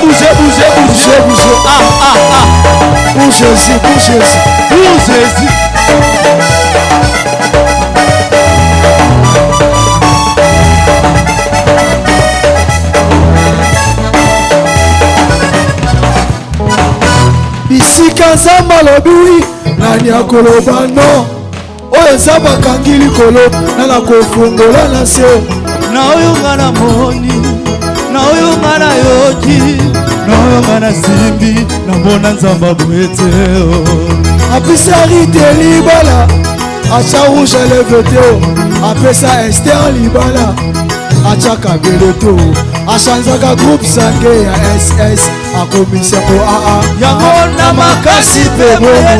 Pour Jésus, pour Jésus. Pour Jésus. Bisika nzamba lobi nani akoloba no oyo nzamba kangi likolo nana kofungola na se na oyo ngana moni na oyo ngana yoki na oyo ngana simbi na mbona nzamba bweteo apisari te libala acha rouge levete apesa Esther libala acha kabeleto achanzaka groupe sange ya SS akomisa ko AA yango na makasi pe bomo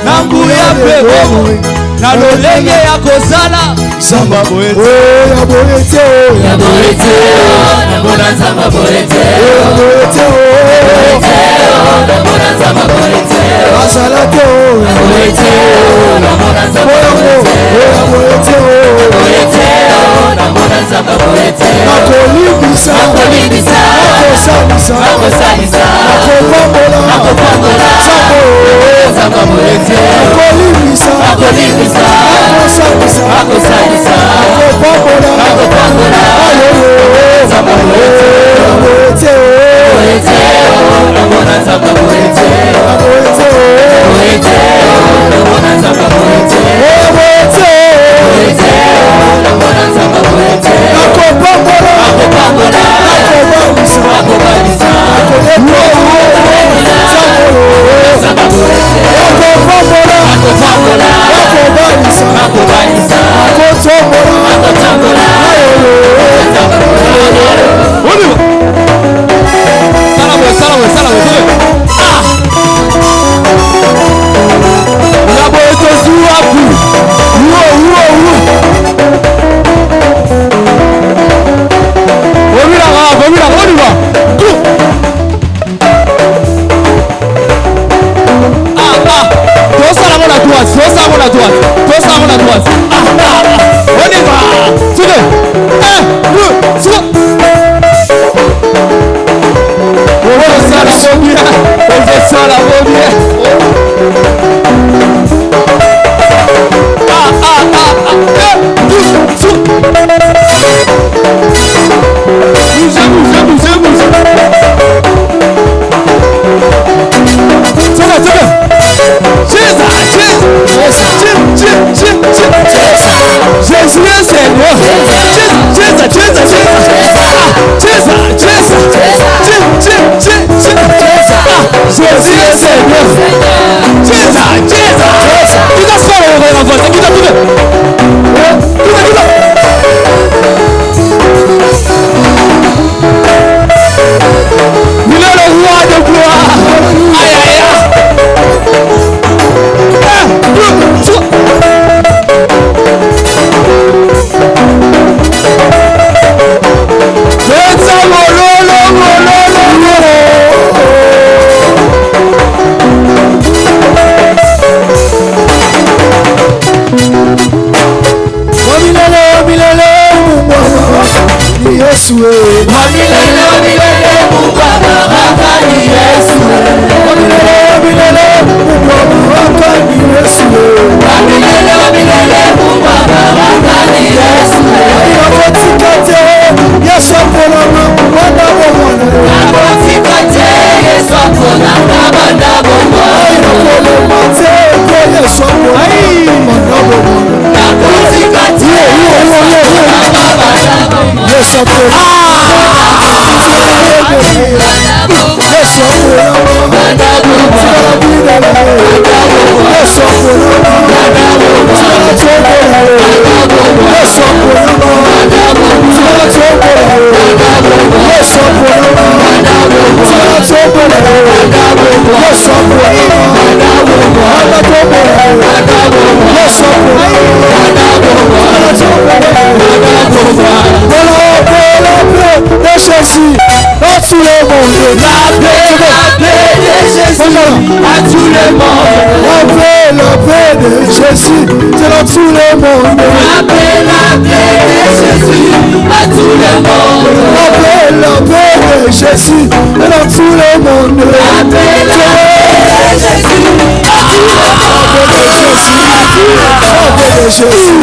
na nguya pe bomo na lolenge ya kozala nzamba boyete ya boyete ya boyete na bona nzamba boyete ya boyete na bona nzamba boyete azala te ya boyete na bona nzamba boyete ya boyete boyete na bona nzamba boyete nakolimbisa nakosalisa nakopambola nzamba boyete nakolimbisa nakosalisa nakopambola nzamba boyete boyete na bona nzamba boyete boyete na bona nzamba boyete boyete na bona nzamba boyete nakopambola nakobalisa Jésus, c'est dans tout le monde. La paix de Jésus à tout le monde. la paix de Jésus dans tout le monde. La paix de Jésus. La paix de Jésus. La paix de Jésus.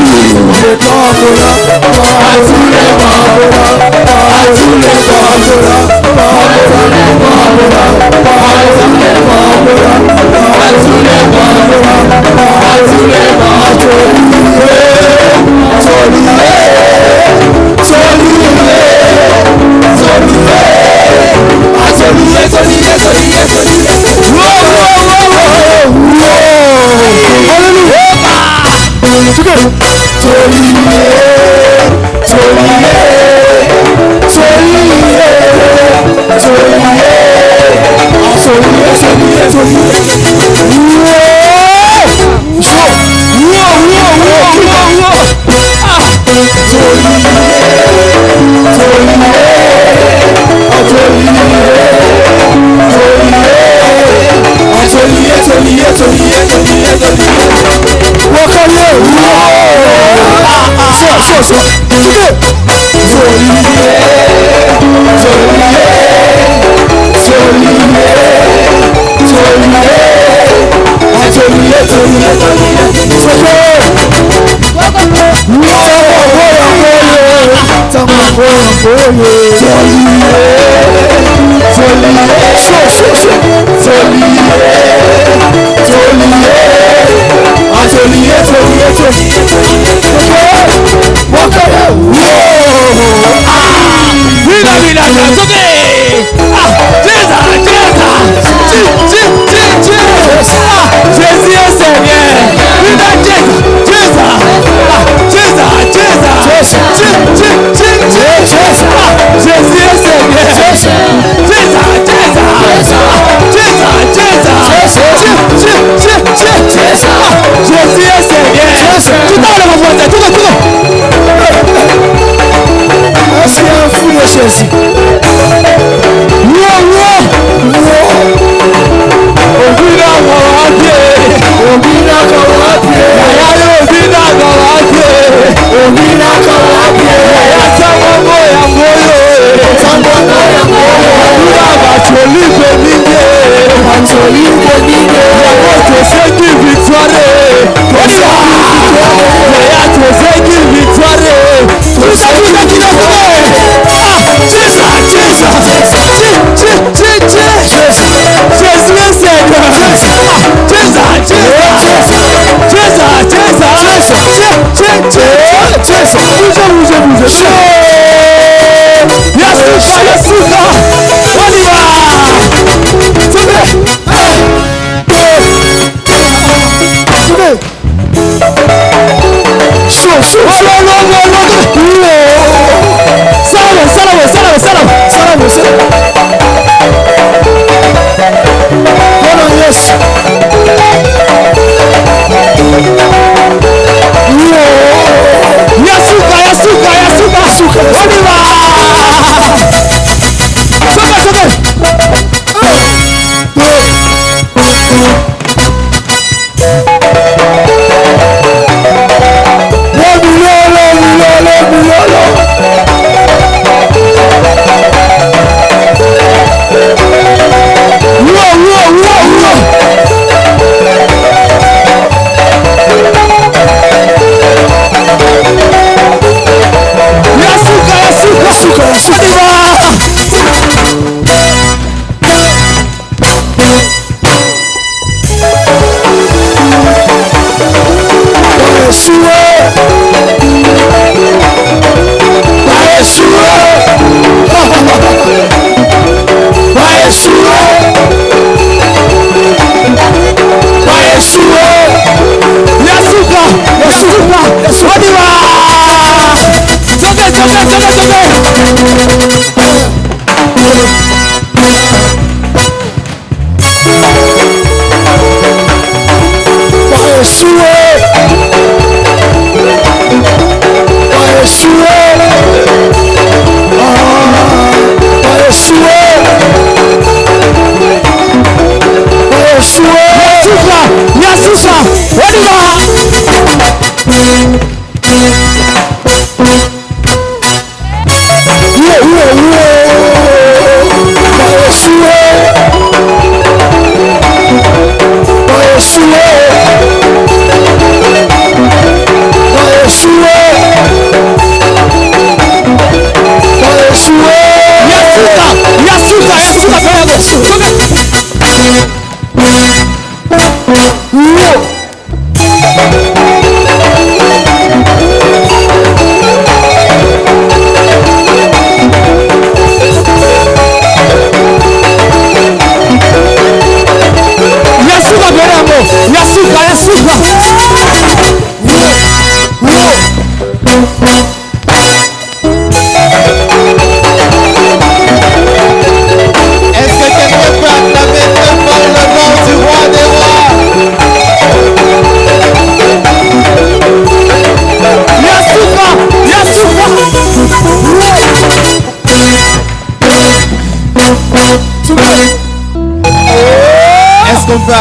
Yeah.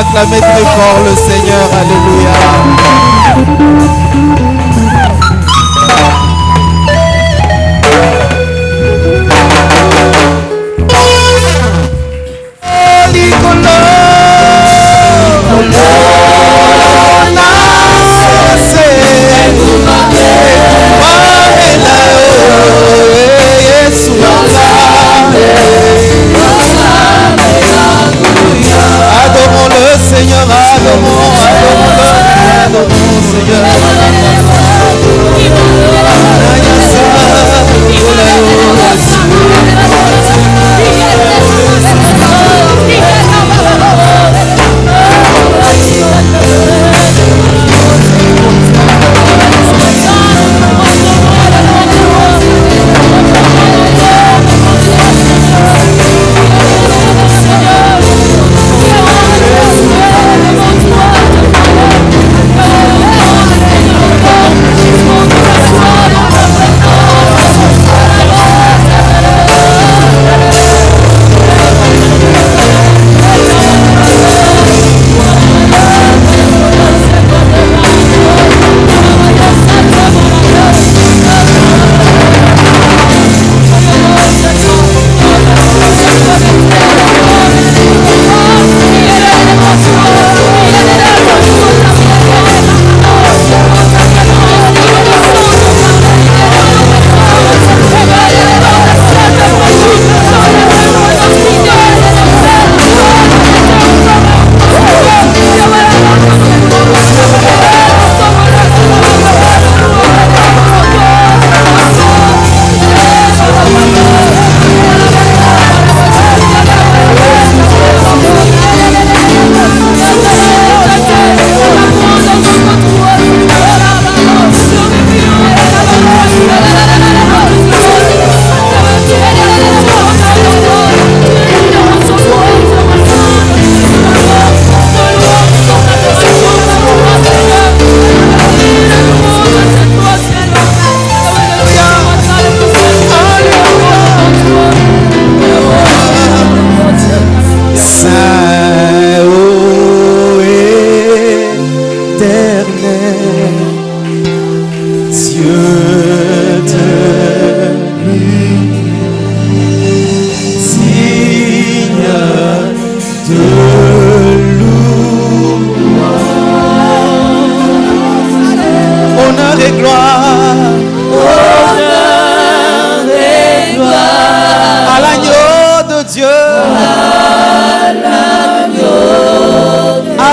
acclamer très fort le Seigneur. Alléluia. Adorons le Seigneur, adorons le Seigneur.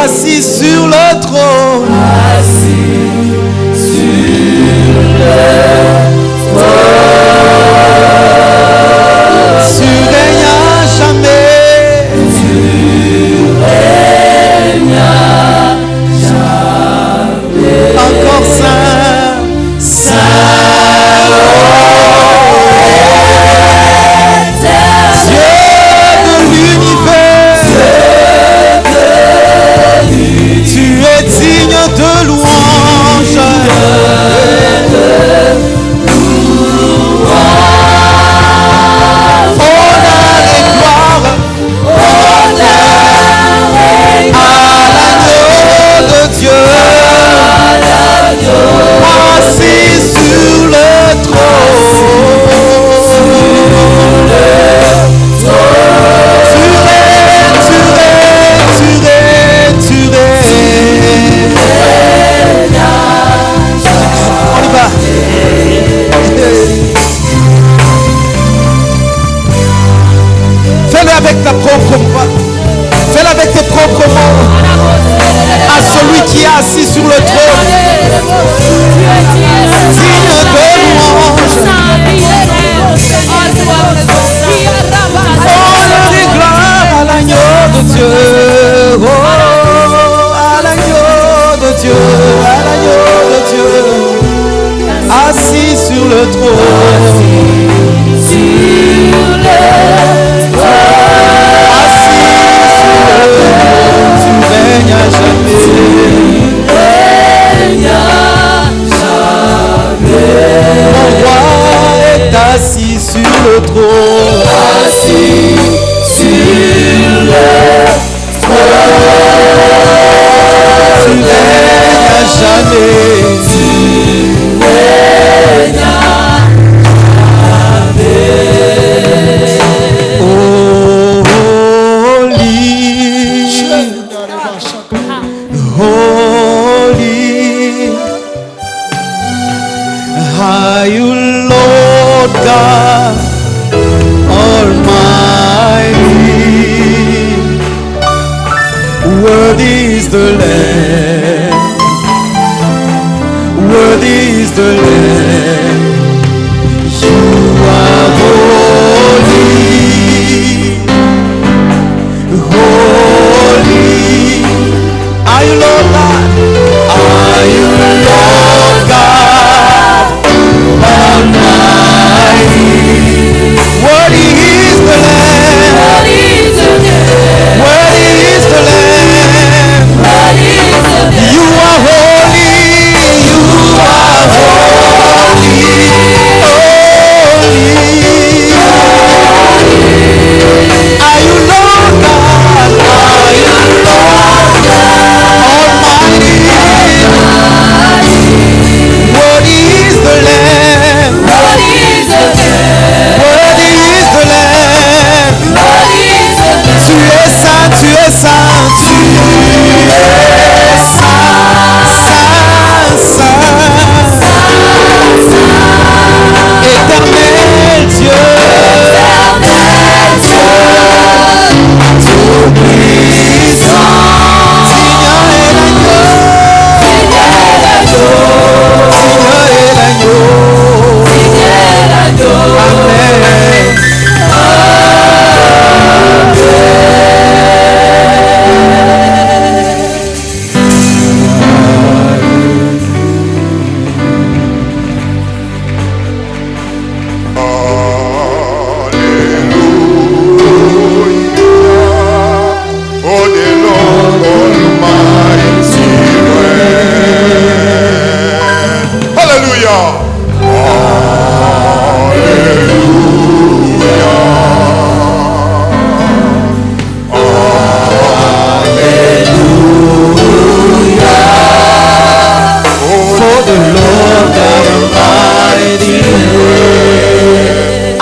Assis sur le trône. Tu règnes à jamais. Encore saint, Dieu de l'univers. Tu es digne de louange. Honneur et gloire à l'agneau de Dieu, assis sur le trône. On y va. Fais-le avec ta propre voix. Fais-le avec tes propres mots. À celui qui est assis sur le trône. Digne de louange. Honneur et gloire à l'agneau de Dieu. Oh, à l'agneau de Dieu. À l'agneau de Dieu. Assis sur le trône. Tu règnes à jamais. Mon roi est assis sur le trône. Assis sur le trône. Are you Lord God Almighty? Worthy is the Lamb. Worthy is the Lamb. You are holy, holy. Are you Lord God? Are you Lord God Almighty? Worthy is the Lamb. Worthy is the Lamb. You are holy. You are holy. Are you Lord God? Are you Lord God Almighty? Worthy is the Lamb. Worthy is the Lamb. Tu es saint, tu es saint, tu es saint, éternel Dieu, tout puissant, Seigneur est l'agneau, Seigneur est l'agneau,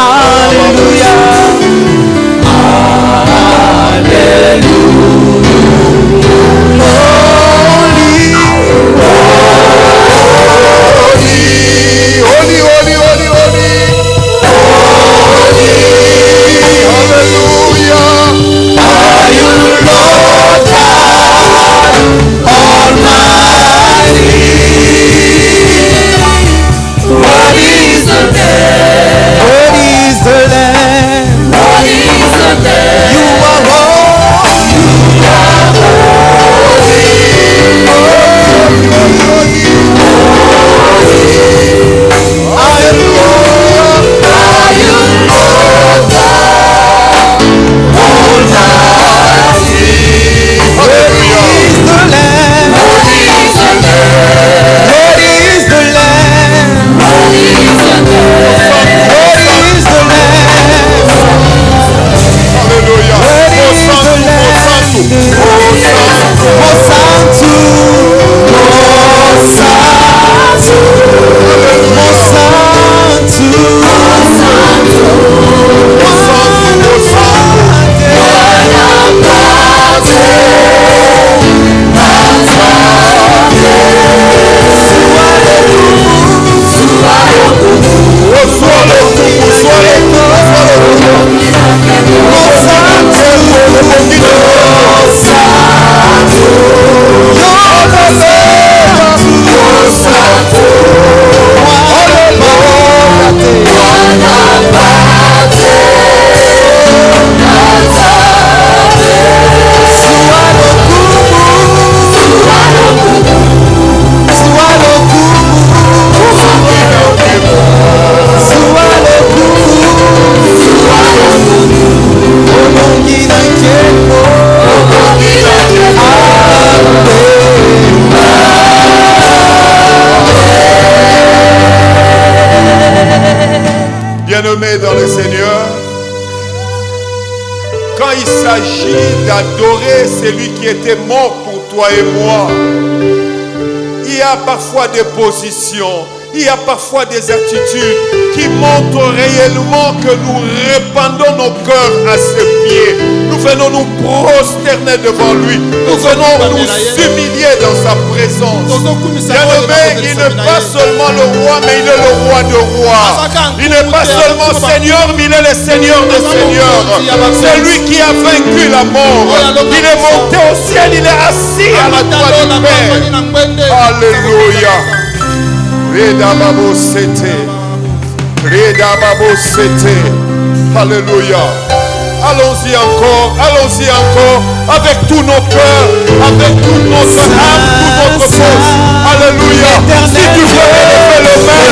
Amen. Bien-aimés dans le Seigneur, quand il s'agit d'adorer celui qui était mort pour toi et moi, il y a parfois des positions, Il y a parfois des attitudes qui montrent réellement que nous répandons nos cœurs à ses pieds. Nous venons nous prosterner devant lui. Nous venons nous humilier dans sa présence. Bien-aimé, il n'est pas seulement le roi, mais il est le roi de rois. Il n'est pas seulement Seigneur, mais il est le Seigneur des seigneurs. C'est lui qui a vaincu la mort. Il est monté au ciel, il est assis à la droite du Père. Alléluia. Reda babo sete. Reda babo sete. Alléluia. Allons-y encore, avec tous nos cœurs, avec toute notre âme, toute notre force. Alléluia. Si tu veux élever le main,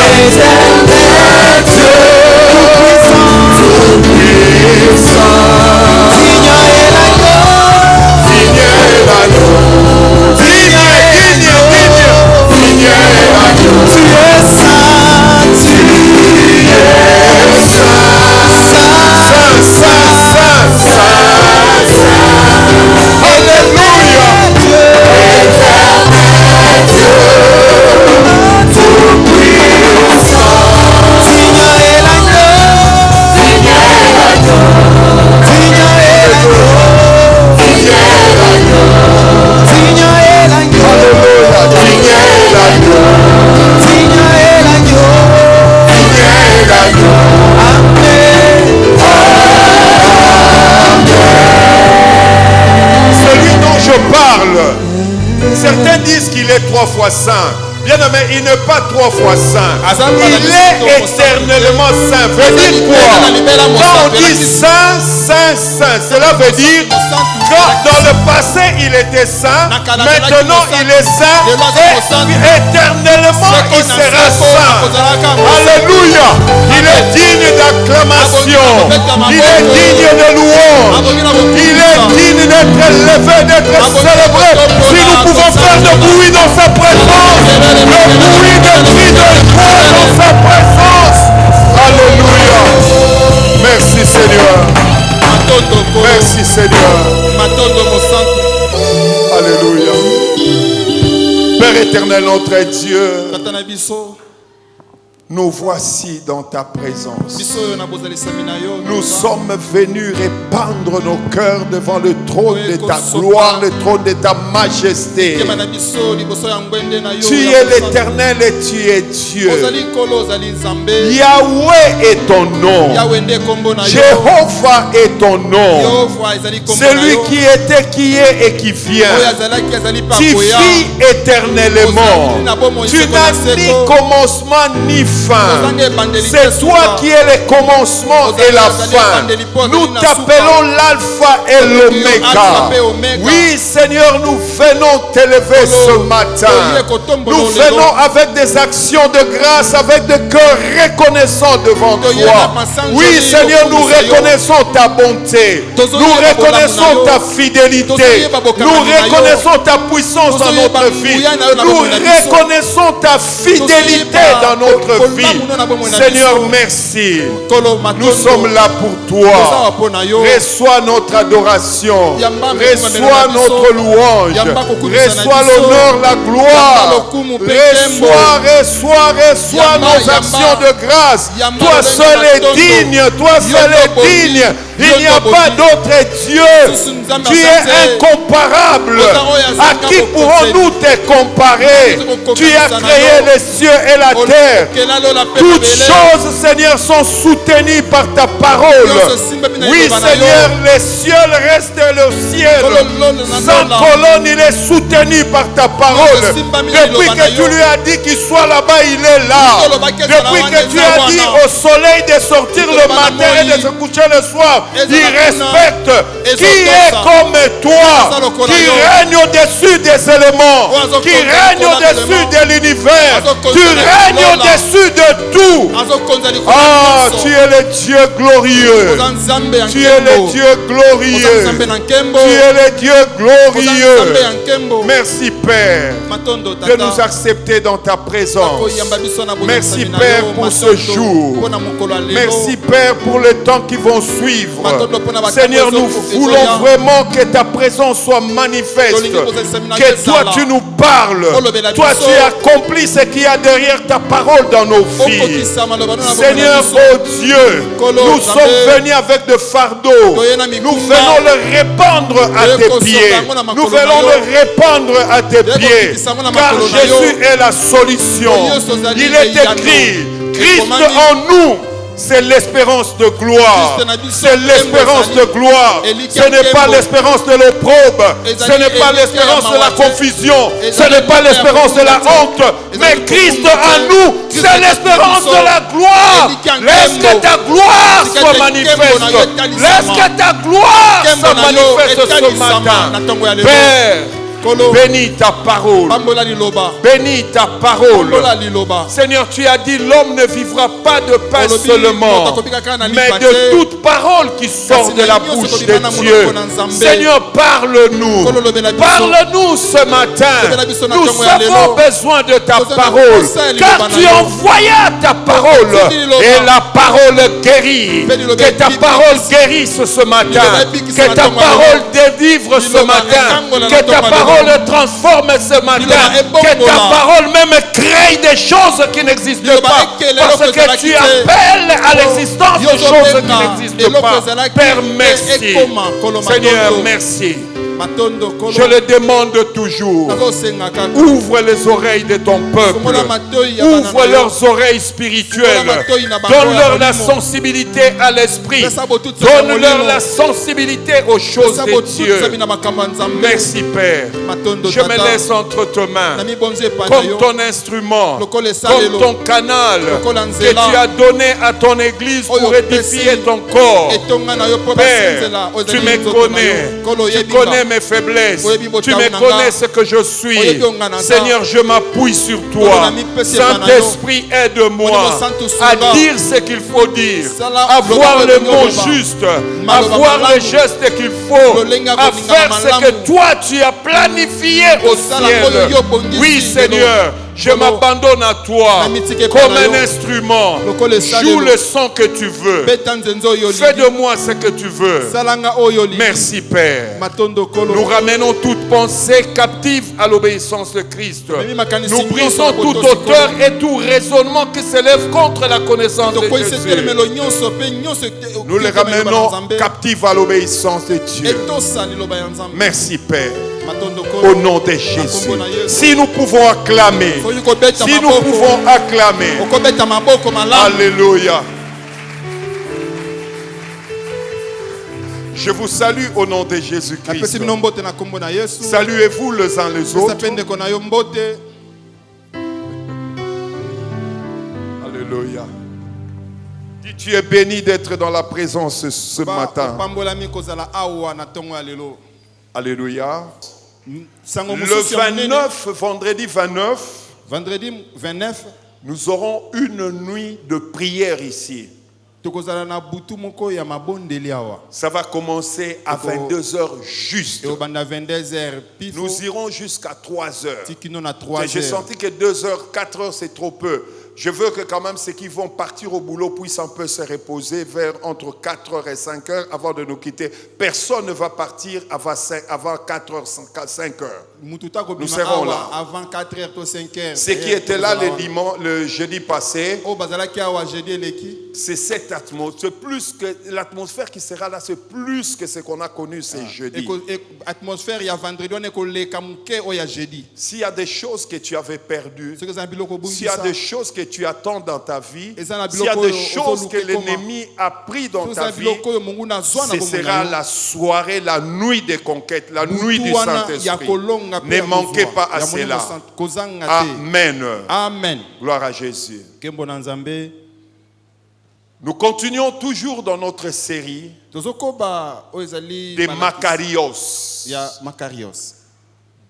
certains disent qu'il est 3 fois saint. Bien aimé, il n'est pas 3 fois saint. Il est éternellement saint. Veut dire quoi? Quand on dit saint, saint, saint, cela veut dire quand dans le passé il était saint, maintenant il est saint et éternellement il sera saint. Alléluia. Il est digne d'acclamation. Il est digne de louange. Il est digne d'être élevé, d'être célébré. Si nous pouvons faire de bruit dans sa présence, le bruit de cri de joie dans sa présence. Alléluia. Merci Seigneur. Merci Seigneur. Alléluia. Père éternel, notre Dieu, nous voici dans ta présence. Nous sommes venus répandre nos cœurs devant le trône de ta gloire, le trône de ta majesté. Tu es l'éternel et tu es Dieu. Yahweh est ton nom. Jéhovah est ton nom. Celui qui était, qui est et qui vient. Tu vis éternellement. Tu n'as ni commencement ni fin. C'est toi qui es le commencement et la fin. Nous t'appelons l'alpha et l'oméga. Oui Seigneur, nous venons t'élever ce matin. Nous venons avec des actions de grâce, avec des cœurs reconnaissants devant toi. Oui Seigneur, nous reconnaissons ta bonté. Nous reconnaissons ta fidélité. Nous reconnaissons ta puissance dans notre vie. Nous reconnaissons ta fidélité dans notre vie. Seigneur, merci. Nous sommes là pour toi. Reçois notre adoration. Reçois notre louange. Reçois l'honneur, la gloire. Reçois nos actions de grâce. Toi seul est digne. Toi seul est digne. Il n'y a pas d'autre Dieu. Tu es incomparable. À qui pourrons-nous te comparer? Tu as créé les cieux et la terre. Toutes choses, Seigneur, sont soutenues par ta parole. Oui, Seigneur, les cieux restent le ciel. Sans colonne, il est soutenu par ta parole. Depuis que tu lui as dit qu'il soit là-bas, il est là. Depuis que tu as dit au soleil de sortir le matin et de se coucher le soir, il respecte. Qui est comme toi, qui règne au-dessus des éléments, qui règne au-dessus de l'univers, tu règnes au-dessus au-dessus de tout. Ah, tu es le Dieu glorieux. Tu es le Dieu glorieux. Tu es le Dieu glorieux. Merci Père de nous accepter dans ta présence. Merci Père pour ce jour. Merci Père pour le temps qui vont suivre. Seigneur, nous voulons vraiment que ta présence soit manifeste. Que toi tu nous parles. Toi tu accomplis ce qu'il y a derrière ta parole dans nos vies. Seigneur, oh Dieu, nous sommes venus avec de fardeaux. Nous venons le répandre à tes pieds. Nous venons le répandre à tes pieds. Car Jésus est la solution. Il est écrit, Christ en nous. C'est l'espérance de gloire. C'est l'espérance de gloire. Ce n'est pas l'espérance de l'opprobre. Ce n'est pas l'espérance de la confusion. Ce n'est pas l'espérance de la honte. Mais Christ en nous, c'est l'espérance de la gloire. Laisse que ta gloire soit manifeste. Laisse que ta gloire soit manifeste ce matin. Père, bénis ta parole. Bénis ta parole. Seigneur, tu as dit l'homme ne vivra pas de pain seulement, mais de toute parole qui sort de la bouche de Dieu. Seigneur, parle-nous. Parle-nous ce matin. Nous avons besoin de ta parole, car tu envoyas ta parole et la parole guérit. Que ta parole guérisse ce matin. Que ta parole délivre ce matin. Que ta parole transforme ce matin, que ta parole même crée des choses qui n'existent pas, parce que tu appelles à l'existence des choses qui n'existent pas. Père, merci. Seigneur, merci. Je le demande toujours. Ouvre les oreilles de ton peuple. Ouvre leurs oreilles spirituelles. Donne-leur la sensibilité à l'esprit. Donne-leur la sensibilité aux choses de Dieu. Merci Père. Je me laisse entre tes mains comme ton instrument, comme ton canal que tu as donné à ton église pour édifier ton corps. Père, tu me connais. Tu connais mes faiblesses. Tu me connais ce que je suis. Seigneur, je m'appuie sur toi. Saint-Esprit, aide-moi à dire ce qu'il faut dire, à voir le mot juste, à voir les gestes qu'il faut, à faire ce que toi tu as planifié au ciel. Oui, Seigneur, je m'abandonne à toi comme un instrument. Joue le son que tu veux. Fais de moi ce que tu veux. Merci Père. Nous ramenons toute pensée captive à l'obéissance de Christ. Nous brisons toute hauteur et tout raisonnement qui s'élève contre la connaissance de Jésus. Nous les ramenons captifs à l'obéissance de Dieu. Merci Père. Au nom de Jésus. Si nous pouvons acclamer. Si nous pouvons acclamer. Alléluia. Je vous salue au nom de Jésus-Christ. Saluez-vous les uns les autres. Alléluia. Dis, tu es béni d'être dans la présence ce matin. Alléluia. Le 29, vendredi 29, nous aurons une nuit de prière ici. Ça va commencer à 22h juste. Nous irons jusqu'à 3h. J'ai senti que 2h, 4h c'est trop peu. Je veux que quand même ceux qui vont partir au boulot puissent un peu se reposer vers entre 4h et 5h avant de nous quitter. Personne ne va partir avant 4h, 5h. Nous serons là. Avant 4h, 5h. Ceux qui étaient là le jeudi passé, c'est cette atmosphère. Plus que l'atmosphère qui sera là, c'est plus que ce qu'on a connu ce jeudi. S'il y a des choses que tu avais perdues, s'il y a des choses que tu attends dans ta vie, s'il y a des choses que l'ennemi a pris dans ta vie, ce sera la soirée, la nuit des conquêtes, la nuit du Saint-Esprit. Ne manquez pas à cela. Amen. Amen. Gloire à Jésus. Nous continuons toujours dans notre série des Macarios.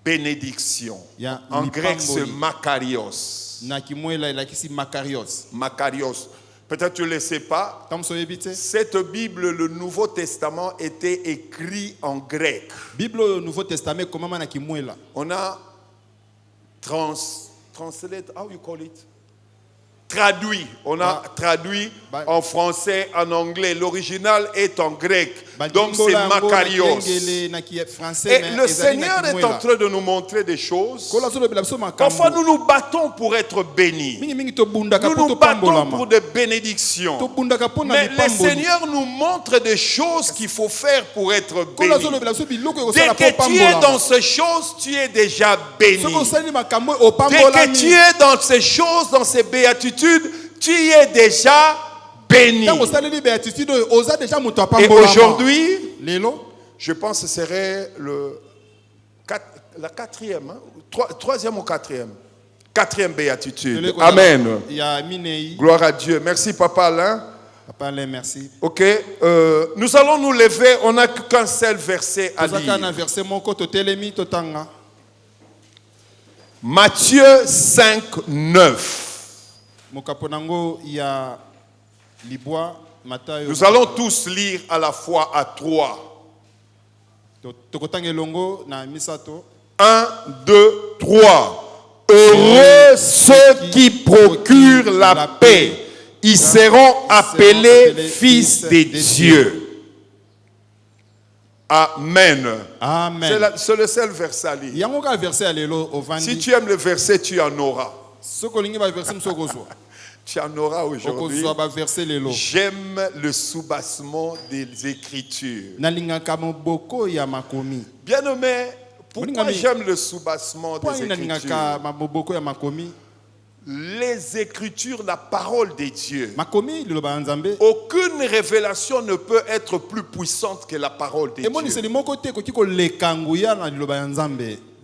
bénédiction. En grec, c'est makarios. Makarios. Peut-être tu ne le sais pas. Cette Bible, le Nouveau Testament, était écrit en grec. On a translate, how you call it? Traduit. On a traduit en français, en anglais. L'original est en grec. Donc c'est Makarios. Et le Seigneur est en train de nous montrer des choses. Parfois nous nous battons pour être bénis. Nous nous battons pour des bénédictions. Mais le Seigneur nous montre des choses qu'il faut faire pour être béni. Dès que tu es dans ces choses, tu es déjà béni. Dès que tu es dans ces choses, dans ces béatitudes, tu es déjà béni. Et aujourd'hui, je pense que ce serait la quatrième, troisième ou quatrième béatitude. Amen. Gloire à Dieu. Merci Papa Alain. Papa Alain, merci. Ok, nous allons nous lever. On n'a qu'un seul verset à lire. Matthieu 5, 9. Nous allons tous lire à la fois à 3. 1, 2, 3. Heureux ceux qui procurent la paix. Ils seront appelés fils de Dieu. Amen. Amen. C'est le seul verset à lire. Si tu aimes le verset, tu en auras. Tu en auras aujourd'hui. J'aime le soubassement des Écritures. Bien-aimé, pourquoi j'aime le soubassement des Écritures? Les Écritures, la parole de Dieu. Aucune révélation ne peut être plus puissante que la parole de Dieu.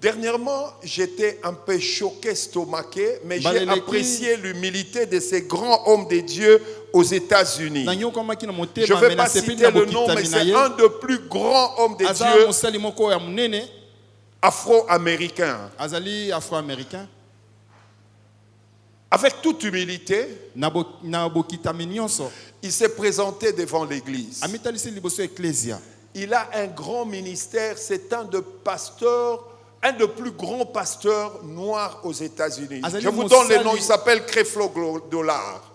Dernièrement, j'étais un peu choqué, estomaqué, mais j'ai apprécié l'humilité de ces grands hommes de Dieu aux États-Unis. Je ne vais pas citer le nom, mais c'est un des plus grands hommes de Dieu afro-américain. Avec toute humilité, il s'est présenté devant l'église. Il a un grand ministère, c'est un des pasteurs, un des plus grands pasteurs noirs aux États-Unis. Je vous donne le nom, il s'appelle Creflo Dollar.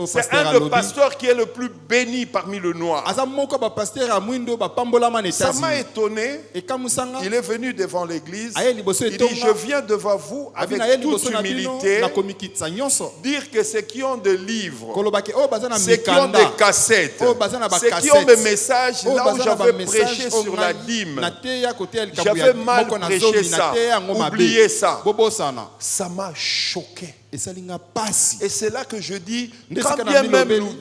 C'est un des pasteurs qui est le plus béni parmi les noirs. Ça m'a étonné. Il est venu devant l'église. Il dit, je viens devant vous avec toute humilité dire que ceux qui ont des livres, ceux qui ont des cassettes, ceux qui ont des messages, là où j'avais prêché sur la dîme, j'avais mal prêché ça, oubliez ça. Ça m'a choqué. Et c'est là que je dis, quand bien même nous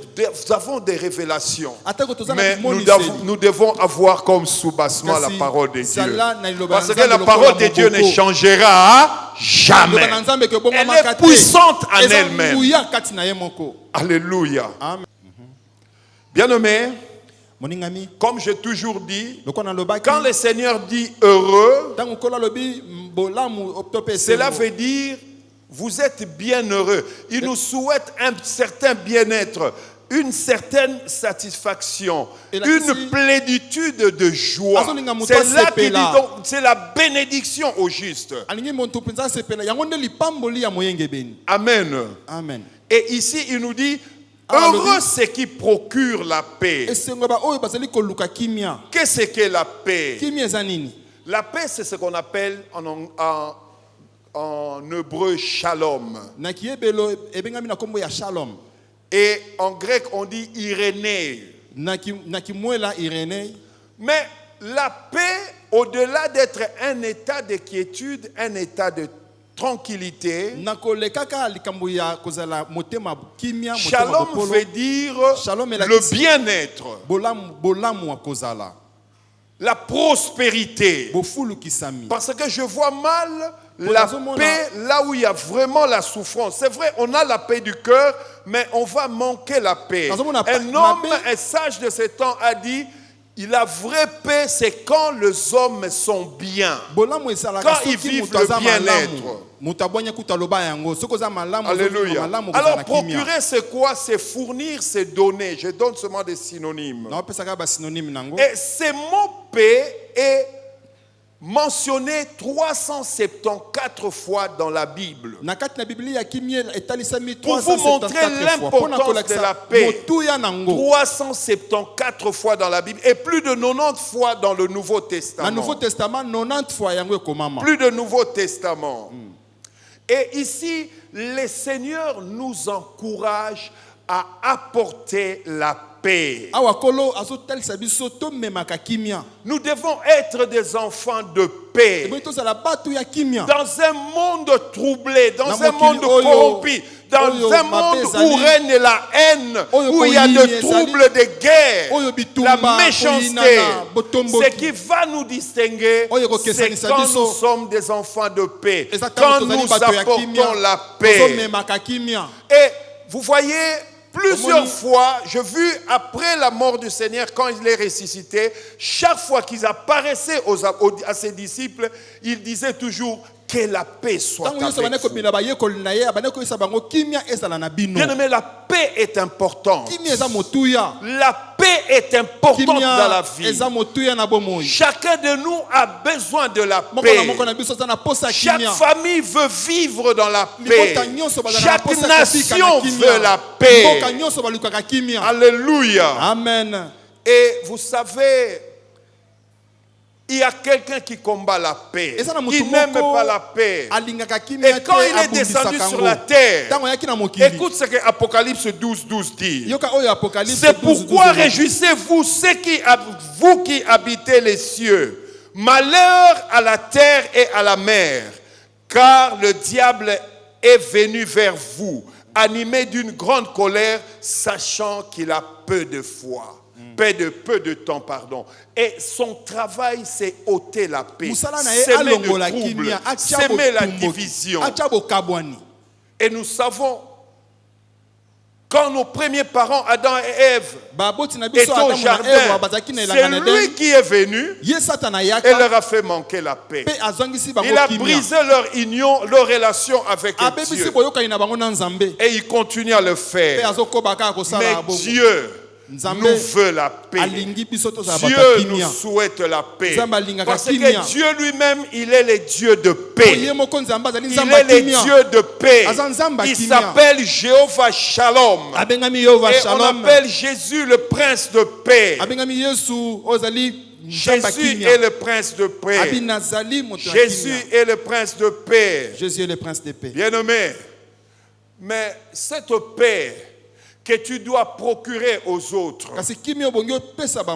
avons des révélations, mais nous devons avoir comme soubassement la parole de Dieu. Parce que la parole de Dieu ne changera jamais. Elle est puissante en elle-même. Alléluia. Bien-aimé, comme j'ai toujours dit, quand le Seigneur dit heureux, cela veut dire vous êtes bien heureux. Il nous souhaite un certain bien-être, une certaine satisfaction, une plénitude de joie. C'est là qu'il dit donc, c'est la bénédiction au juste. Amen. Amen. Et ici, il nous dit, heureux ceux qui procurent la paix. Qu'est-ce que la paix? La paix, c'est ce qu'on appelle en hébreu shalom. Et en grec on dit Irénée. Mais la paix, au-delà d'être un état de quiétude, un état de tranquillité, shalom veut dire le bien-être, la prospérité. Parce que je vois mal la paix là où il y a vraiment la souffrance. C'est vrai, on a la paix du cœur, mais on va manquer la paix. Un homme, un sage de ce temps a dit, La vraie paix, c'est quand les hommes sont bien. Quand ils vivent le bien-être. Alléluia. Alors procurer, c'est quoi? C'est fournir, c'est donner. Je donne seulement des synonymes. Et ces mots paix est mentionné 374 fois dans la Bible. Pour vous montrer l'importance de la paix, 374 fois dans la Bible et plus de 90 fois dans le Nouveau Testament. Plus de Nouveau Testament. Et ici, le Seigneur nous encourage à apporter la paix. Nous devons être des enfants de paix. Dans un monde troublé, dans un monde corrompu, dans un monde où règne la haine, où il y a des troubles, des guerres, la méchanceté. Ce qui va nous distinguer, c'est quand nous sommes des enfants de paix, quand nous apportons la paix. Et vous voyez, plusieurs fois, j'ai vu après la mort du Seigneur, quand il est ressuscité, chaque fois qu'ils apparaissaient à ses disciples, il disait toujours que la paix soit avec vous. Bien aimé, la paix est importante. La paix est importante dans la vie. Chacun de nous a besoin de la paix. Chaque famille veut vivre dans la paix. Chaque nation veut la paix. Alléluia. Amen. Et vous savez, il y a quelqu'un qui combat la paix. Il n'aime pas la paix. Et quand il est descendu sur la terre, écoute ce que Apocalypse 12 dit. C'est pourquoi réjouissez-vous, vous qui habitez les cieux. Malheur à la terre et à la mer, car le diable est venu vers vous, animé d'une grande colère, sachant qu'il a peu de foi. Peu de temps, pardon. Et son travail, c'est ôter la paix, s'aimer le trouble, s'aimer la division. Et nous savons, quand nos premiers parents, Adam et Ève, étaient au jardin, c'est lui qui est venu et leur a fait manquer la paix. Il a brisé leur union, leur relation avec Dieu. Et il continue à le faire. Mais Dieu nous veut la paix. Dieu nous souhaite la paix. Parce que Dieu lui-même, il est le Dieu de paix. Il est le Dieu de paix. Il s'appelle Jéhovah Shalom. Et on appelle Jésus le prince de paix. Jésus est le prince de paix. Jésus est le prince de paix. Jésus est le prince de paix. Bien-aimé, mais cette paix que tu dois procurer aux autres,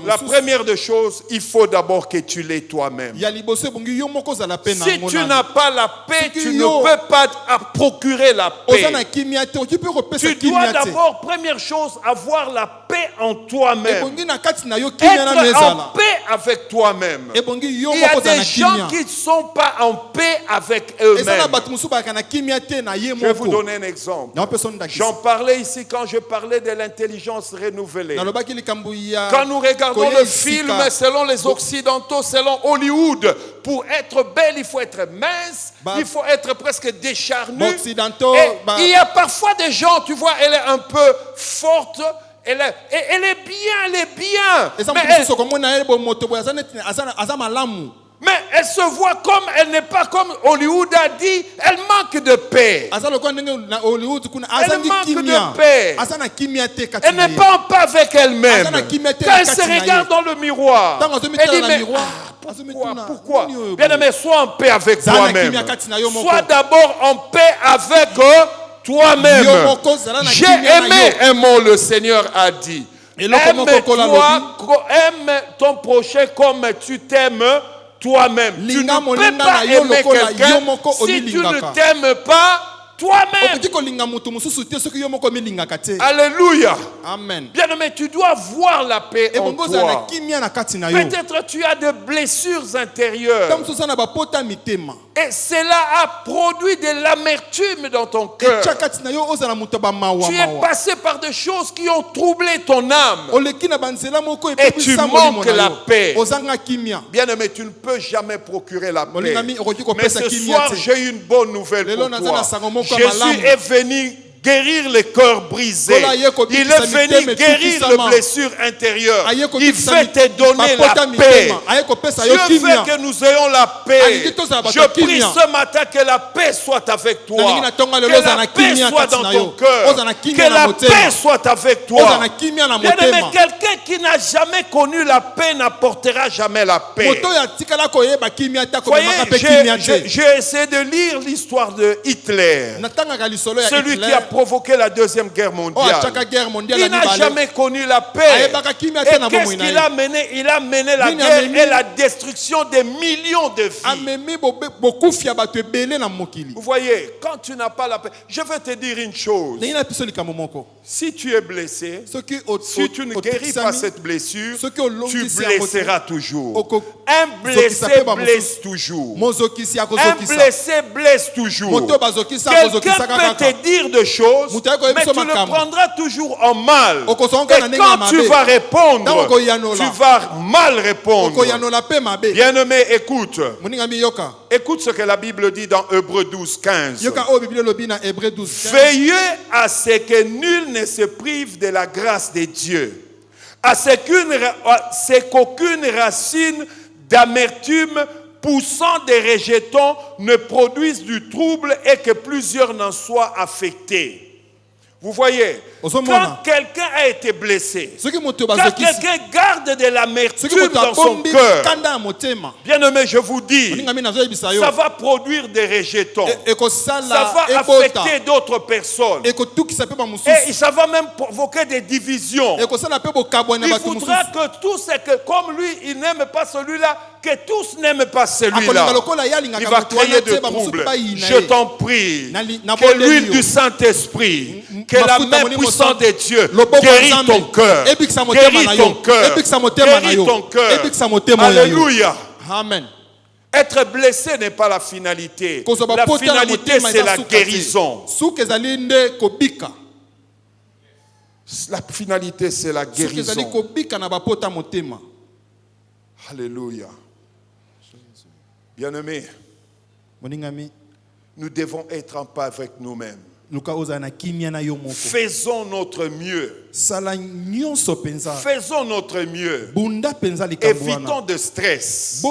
la première des choses, il faut d'abord que tu l'aies toi-même. Si tu n'as pas la paix, tu ne peux pas procurer la paix. Tu dois d'abord, première chose, avoir la paix en toi-même. Être en paix avec toi-même. Il y a des gens qui ne sont pas en paix avec eux-mêmes. Je vais vous donner un exemple. J'en parlais ici quand je parlais de l'intelligence renouvelée. Quand nous regardons le film selon les Occidentaux, selon Hollywood, pour être belle, il faut être mince, il faut être presque décharnu. Et il y a parfois des gens, tu vois, elle est un peu forte, elle est bien. Mais elle se voit comme, elle n'est pas comme Hollywood a dit, elle manque de paix. Elle manque de paix. Elle n'est pas en paix avec elle-même. Quand elle se regarde dans le miroir, elle dit, mais pourquoi? Bien aimé, sois en paix avec toi-même. Sois d'abord en paix avec toi-même. J'ai aimé un mot, le Seigneur a dit. Aime ton prochain comme tu t'aimes toi-même. Tu ne peux pas aimer quelqu'un si tu ne t'aimes pas toi-même. Alléluia. Amen. Bien-aimé, tu dois voir la paix en toi. Peut-être tu as des blessures intérieures. Et cela a produit de l'amertume dans ton cœur. Tu es passé par des choses qui ont troublé ton âme. Et tu manques la paix. Bien-aimé, tu ne peux jamais procurer la paix. Mais ce soir, j'ai une bonne nouvelle pour toi. Jésus est venu guérir les cœurs brisés. Il est venu guérir les blessures intérieures. Il veut te donner la paix. Dieu veut que nous ayons la paix. Je prie ce matin que la paix soit avec toi. Que la paix soit dans ton cœur. Que la paix soit avec toi. Bien-aimé, quelqu'un qui n'a jamais connu la paix n'apportera jamais la paix. Voyez, j'ai essayé de lire l'histoire de Hitler. Celui qui a provoqué la Deuxième Guerre mondiale. Il n'a jamais connu la paix. Et qu'est-ce qu'il a mené? Il a mené la guerre et la destruction des millions de vies. Vous voyez, quand tu n'as pas la paix, je vais te dire une chose. Si tu es blessé, si tu ne guéris pas cette blessure, tu blesseras toujours. Un blessé blesse toujours. Un blessé blesse toujours. Quelqu'un peut te dire de choses, mais tu le prendras toujours en mal. Et quand tu vas répondre, tu vas mal répondre. Bien-aimé, écoute. Écoute ce que la Bible dit dans Hébreux 12, 15. Veillez à ce que nul ne se prive de la grâce de Dieu, à ce qu'aucune racine d'amertume poussant des rejetons ne produise du trouble et que plusieurs n'en soient affectés. Vous voyez, quand quelqu'un a été blessé, quand quelqu'un garde de l'amertume dans son cœur, bien-aimé, je vous dis, ça va produire des rejetons. Ça va affecter d'autres personnes. Et ça va même provoquer des divisions. Il faudra que tous, comme lui, il n'aime pas celui-là, que tous n'aiment pas celui-là. Il va créer de troubles. Je t'en prie, que l'huile du Saint-Esprit, que la main puissante de Dieu guérit ton cœur. Guérit ton cœur. Guérit ton cœur. Alléluia. Amen. Être blessé n'est pas la finalité. La finalité, c'est la guérison. La finalité, c'est la guérison. Alléluia. Bien-aimés, nous devons être en paix avec nous-mêmes. Faisons notre mieux. Faisons notre mieux. Évitons de stress.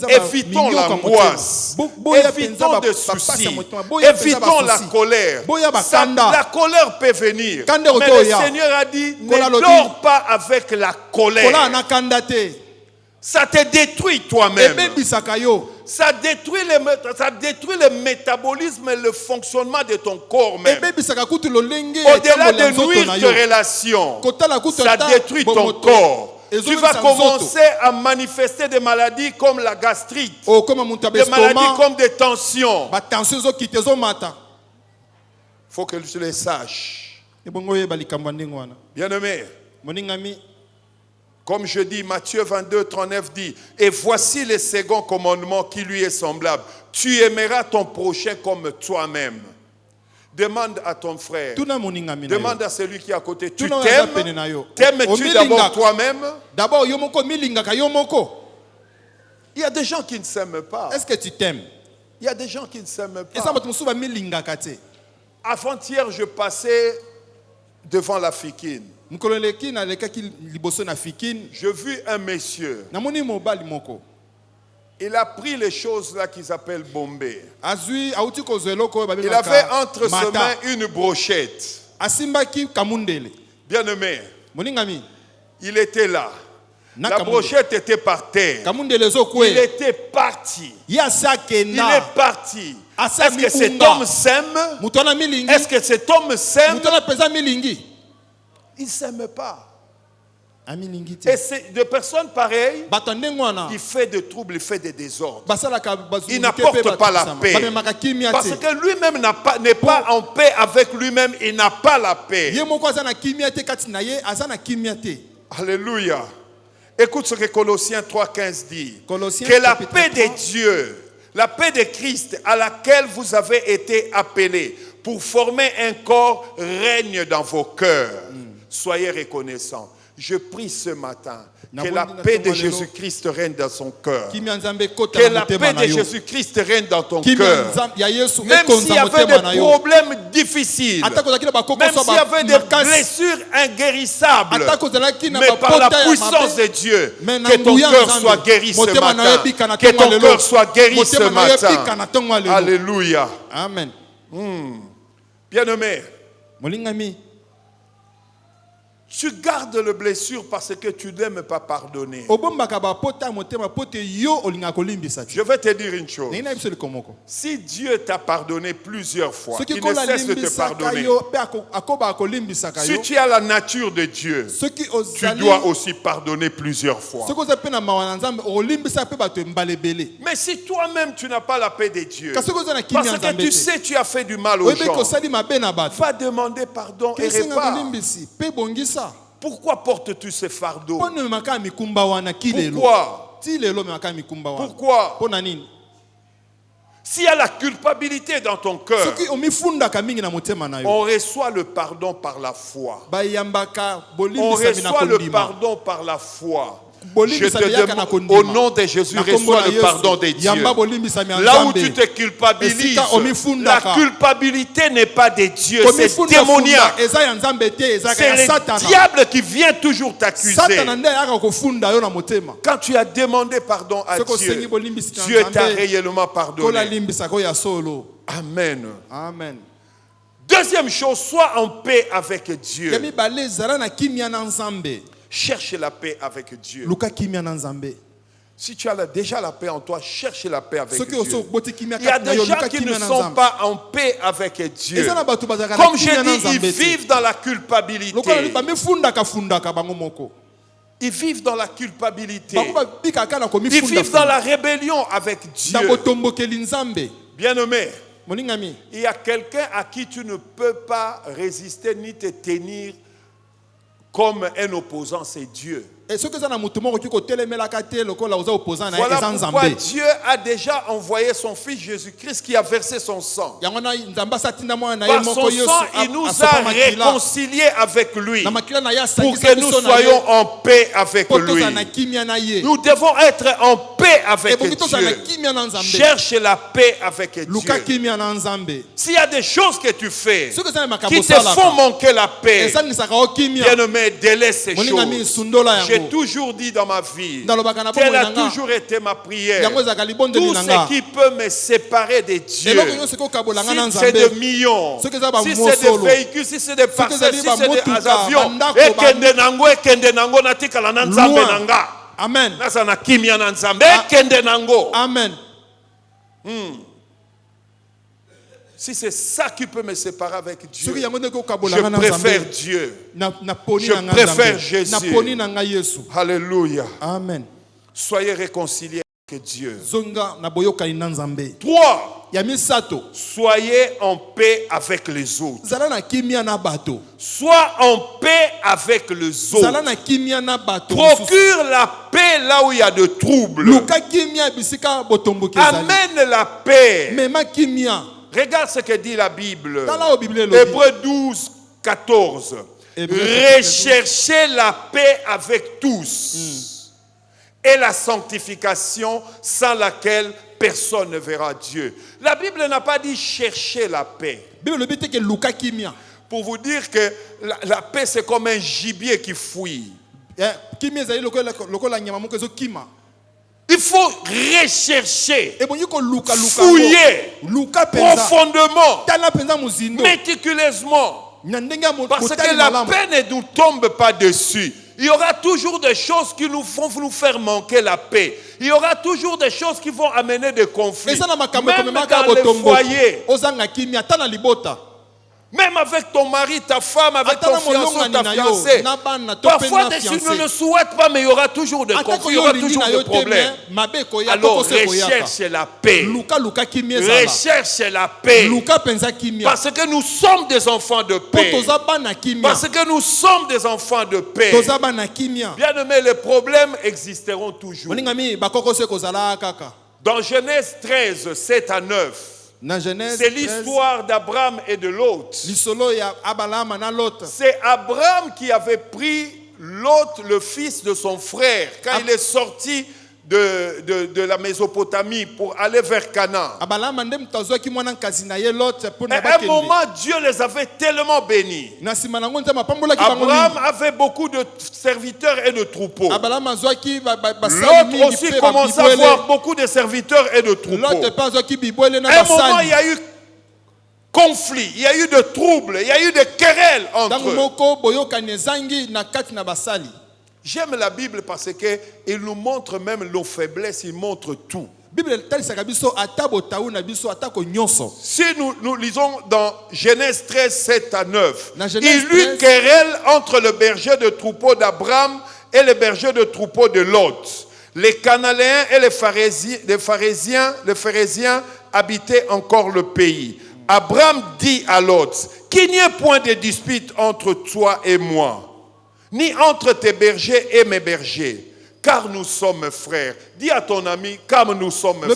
Évitons l'angoisse. Évitons de soucis. Évitons la colère. La colère peut venir. Mais le Seigneur a dit, ne dors pas avec la colère. Ça te détruit toi-même. Ça détruit le métabolisme et le fonctionnement de ton corps même. Au-delà de nuire tes relations, ça détruit ton corps. Tu vas commencer à manifester des maladies comme la gastrite, des maladies comme des tensions. Il faut que tu les saches. Bien-aimé, comme je dis, Matthieu 22, 39 dit, et voici le second commandement qui lui est semblable. Tu aimeras ton prochain comme toi-même. Demande à ton frère. Demande à celui qui est à côté. Tu t'aimes? T'aimes-tu d'abord toi-même? Il y a des gens qui ne s'aiment pas. Est-ce que tu t'aimes? Il y a des gens qui ne s'aiment pas. Avant-hier, je passais devant la Fikine. Je vis un monsieur. Il a pris les choses là qu'ils appellent bombé. Il avait entre ses mains une brochette. Bien-aimé, il était là. La brochette était par terre. Il était parti. Il est parti. Est-ce que cet homme s'aime? Est-ce que cet homme s'aime? Il ne s'aime pas. Et c'est de personnes pareilles qui fait de troubles, il fait des désordres. Il n'apporte pas la paix. Parce que lui-même n'est pas en paix avec lui-même, il n'a pas la paix. Alléluia. Écoute ce que Colossiens 3,15 dit. Que la paix de Dieu, la paix de Christ à laquelle vous avez été appelés pour former un corps règne dans vos cœurs. Soyez reconnaissants. Je prie ce matin que la paix de Jésus-Christ règne dans son cœur. Que la paix de Jésus-Christ règne dans ton cœur. Même s'il y avait des problèmes difficiles, même s'il y avait des blessures inguérissables, mais par la puissance de Dieu, que ton cœur soit guéri ce matin. Que ton cœur soit guéri ce matin. Alléluia. Amen. Bien-aimé, tu gardes le blessure parce que tu n'aimes pas pardonner. Je vais te dire une chose. Si Dieu t'a pardonné plusieurs fois, il ne cesse de te pardonner. Si tu as la nature de Dieu, tu dois aussi pardonner plusieurs fois. Mais si toi-même tu n'as pas la paix de Dieu, parce que tu sais tu as fait du mal aux gens, va demander pardon et répare. Pourquoi portes-tu ce fardeau? Pourquoi? S'il y a la culpabilité dans ton cœur, on reçoit le pardon par la foi. On reçoit le pardon par la foi. Je te demande, au nom de Jésus, reçois le pardon de Dieu. Là où tu te culpabilises, la culpabilité n'est pas de Dieu, c'est démoniaque. C'est le diable qui vient toujours t'accuser. Quand tu as demandé pardon à Dieu, Dieu t'a réellement pardonné. Amen. Amen. Deuxième chose, sois en paix avec Dieu. Cherche la paix avec Dieu. Si tu as déjà la paix en toi, cherche la paix avec Dieu. Il y a des gens qui ne sont pas en paix avec Dieu. Comme j'ai dit, ils vivent dans la culpabilité. Ils vivent dans la culpabilité. Ils vivent dans la rébellion avec Dieu. Bien-aimé, il y a quelqu'un à qui tu ne peux pas résister ni te tenir comme un opposant, c'est Dieu. Voilà pourquoi Dieu a déjà envoyé son Fils Jésus-Christ qui a versé son sang. Par son sang, il nous a réconciliés avec lui pour que nous soyons en paix avec lui. Nous devons être en paix avec Dieu. Cherche la paix avec Dieu. S'il y a des choses que tu fais qui te font manquer la paix, bien-aimé, délaisse ces choses. J'ai toujours dit dans ma vie, telle a toujours été ma prière. Tout ce qui peut me séparer de Dieu, si c'est des millions, si c'est des véhicules, si c'est des parcelles, si c'est des avions, Amen. Amen. Si c'est ça qui peut me séparer avec Dieu, je préfère Dieu. Je préfère Jésus. Alléluia. Amen. Soyez réconciliés avec Dieu. 3. Soyez en paix avec les autres. Sois en paix avec les autres. Procure la paix là où il y a de troubles. Amène la paix. Regarde ce que dit la Bible. Hébreux 12, 14. Recherchez la paix avec tous et la sanctification sans laquelle personne ne verra Dieu. La Bible n'a pas dit chercher la paix. Pour vous dire que la paix c'est comme un gibier qui fuit. Il faut rechercher, fouiller profondément, méticuleusement. Parce que la paix ne nous tombe pas dessus. Il y aura toujours des choses qui vont nous faire manquer la paix. Il y aura toujours des choses qui vont amener des conflits. Même dans les foyers. Même avec ton mari, ta femme, avec ton fiancé, ta fiancée. Parfois, tu ne le souhaites pas, mais il y aura toujours des conflits, il y aura toujours des problèmes. Alors, recherche la paix. Recherche la paix. Parce que nous sommes des enfants de paix. Parce que nous sommes des enfants de paix. Bien aimé, les problèmes existeront toujours. Dans Genèse 13, 7 à 9. C'est l'histoire d'Abraham et de Lot. C'est Abraham qui avait pris Lot, le fils de son frère, quand il est sorti de la Mésopotamie pour aller vers Canaan. À un moment, Dieu les avait tellement bénis. Abraham avait beaucoup de serviteurs et de troupeaux. Lot aussi commençait à avoir beaucoup de serviteurs et de troupeaux. À un moment, il y a eu conflit, il y a eu de troubles, il y a eu de querelles entre eux. J'aime la Bible parce qu'il nous montre même nos faiblesses, il montre tout. Si nous lisons dans Genèse 13, 7 à 9, il y eut querelle entre le berger de troupeau d'Abraham et le berger de troupeau de Lot. Les Cananéens et les Pharésiens habitaient encore le pays. Abraham dit à Lot, qu'il n'y ait point de dispute entre toi et moi, ni entre tes bergers et mes bergers, car nous sommes frères. Dis à ton ami, car nous sommes frères.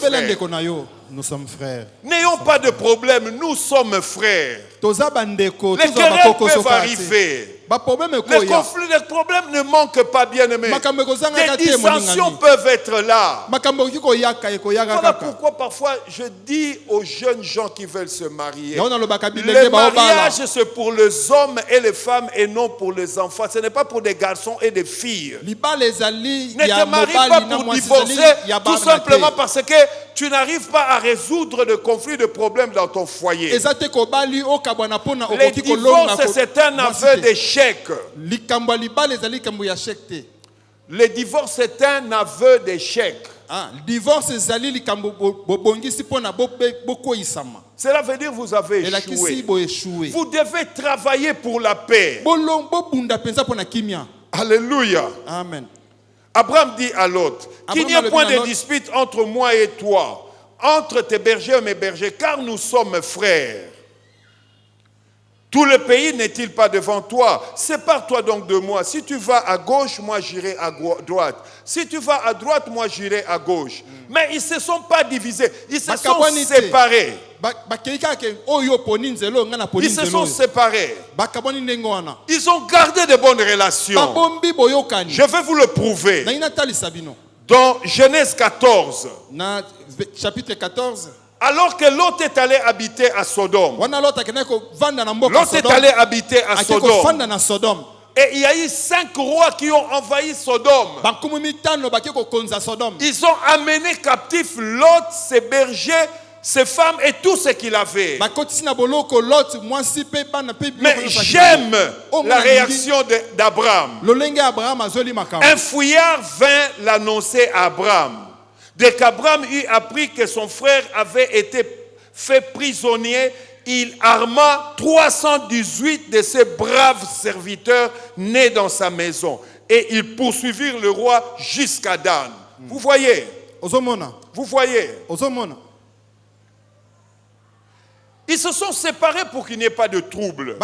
Nous sommes frères. N'ayons pas de problème, nous sommes frères. Les querelles peuvent arriver. Les conflits, les problèmes ne manquent pas, bien aimés. Des dissensions peuvent être là. Voilà pourquoi parfois je dis aux jeunes gens qui veulent se marier, le mariage c'est pour les hommes et les femmes et non pour les enfants. Ce n'est pas pour des garçons et des filles. Ne te marie pas pour divorcer tout simplement parce que tu n'arrives pas à résoudre de conflits, de problèmes dans ton foyer. Les divorces, c'est un aveu d'échec. Le divorce est un aveu d'échec. Cela veut dire que vous avez échoué. Vous devez travailler pour la paix. Alléluia. Amen. Abraham dit à Lot, qu'il n'y a point de dispute entre moi et toi, entre tes bergers et mes bergers, car nous sommes frères. Tout le pays n'est-il pas devant toi? Sépare-toi donc de moi. Si tu vas à gauche, moi j'irai à droite. Si tu vas à droite, moi j'irai à gauche. Mais ils ne se sont pas divisés. Ils se sont séparés. Ils se sont séparés. Ils ont gardé de bonnes relations. Je vais vous le prouver. Dans Genèse 14. Chapitre 14. Alors que Lot est allé habiter à Sodome. Lot est allé habiter à Sodome. Et il y a eu 5 rois qui ont envahi Sodome. Ils ont amené captifs Lot, ses bergers, ses femmes et tout ce qu'il avait. Mais j'aime la réaction d'Abraham. Un fouillard vint l'annoncer à Abraham. Dès qu'Abraham eut appris que son frère avait été fait prisonnier, il arma 318 de ses braves serviteurs nés dans sa maison. Et ils poursuivirent le roi jusqu'à Dan. Vous voyez? Vous voyez? Ils se sont séparés pour qu'il n'y ait pas de trouble.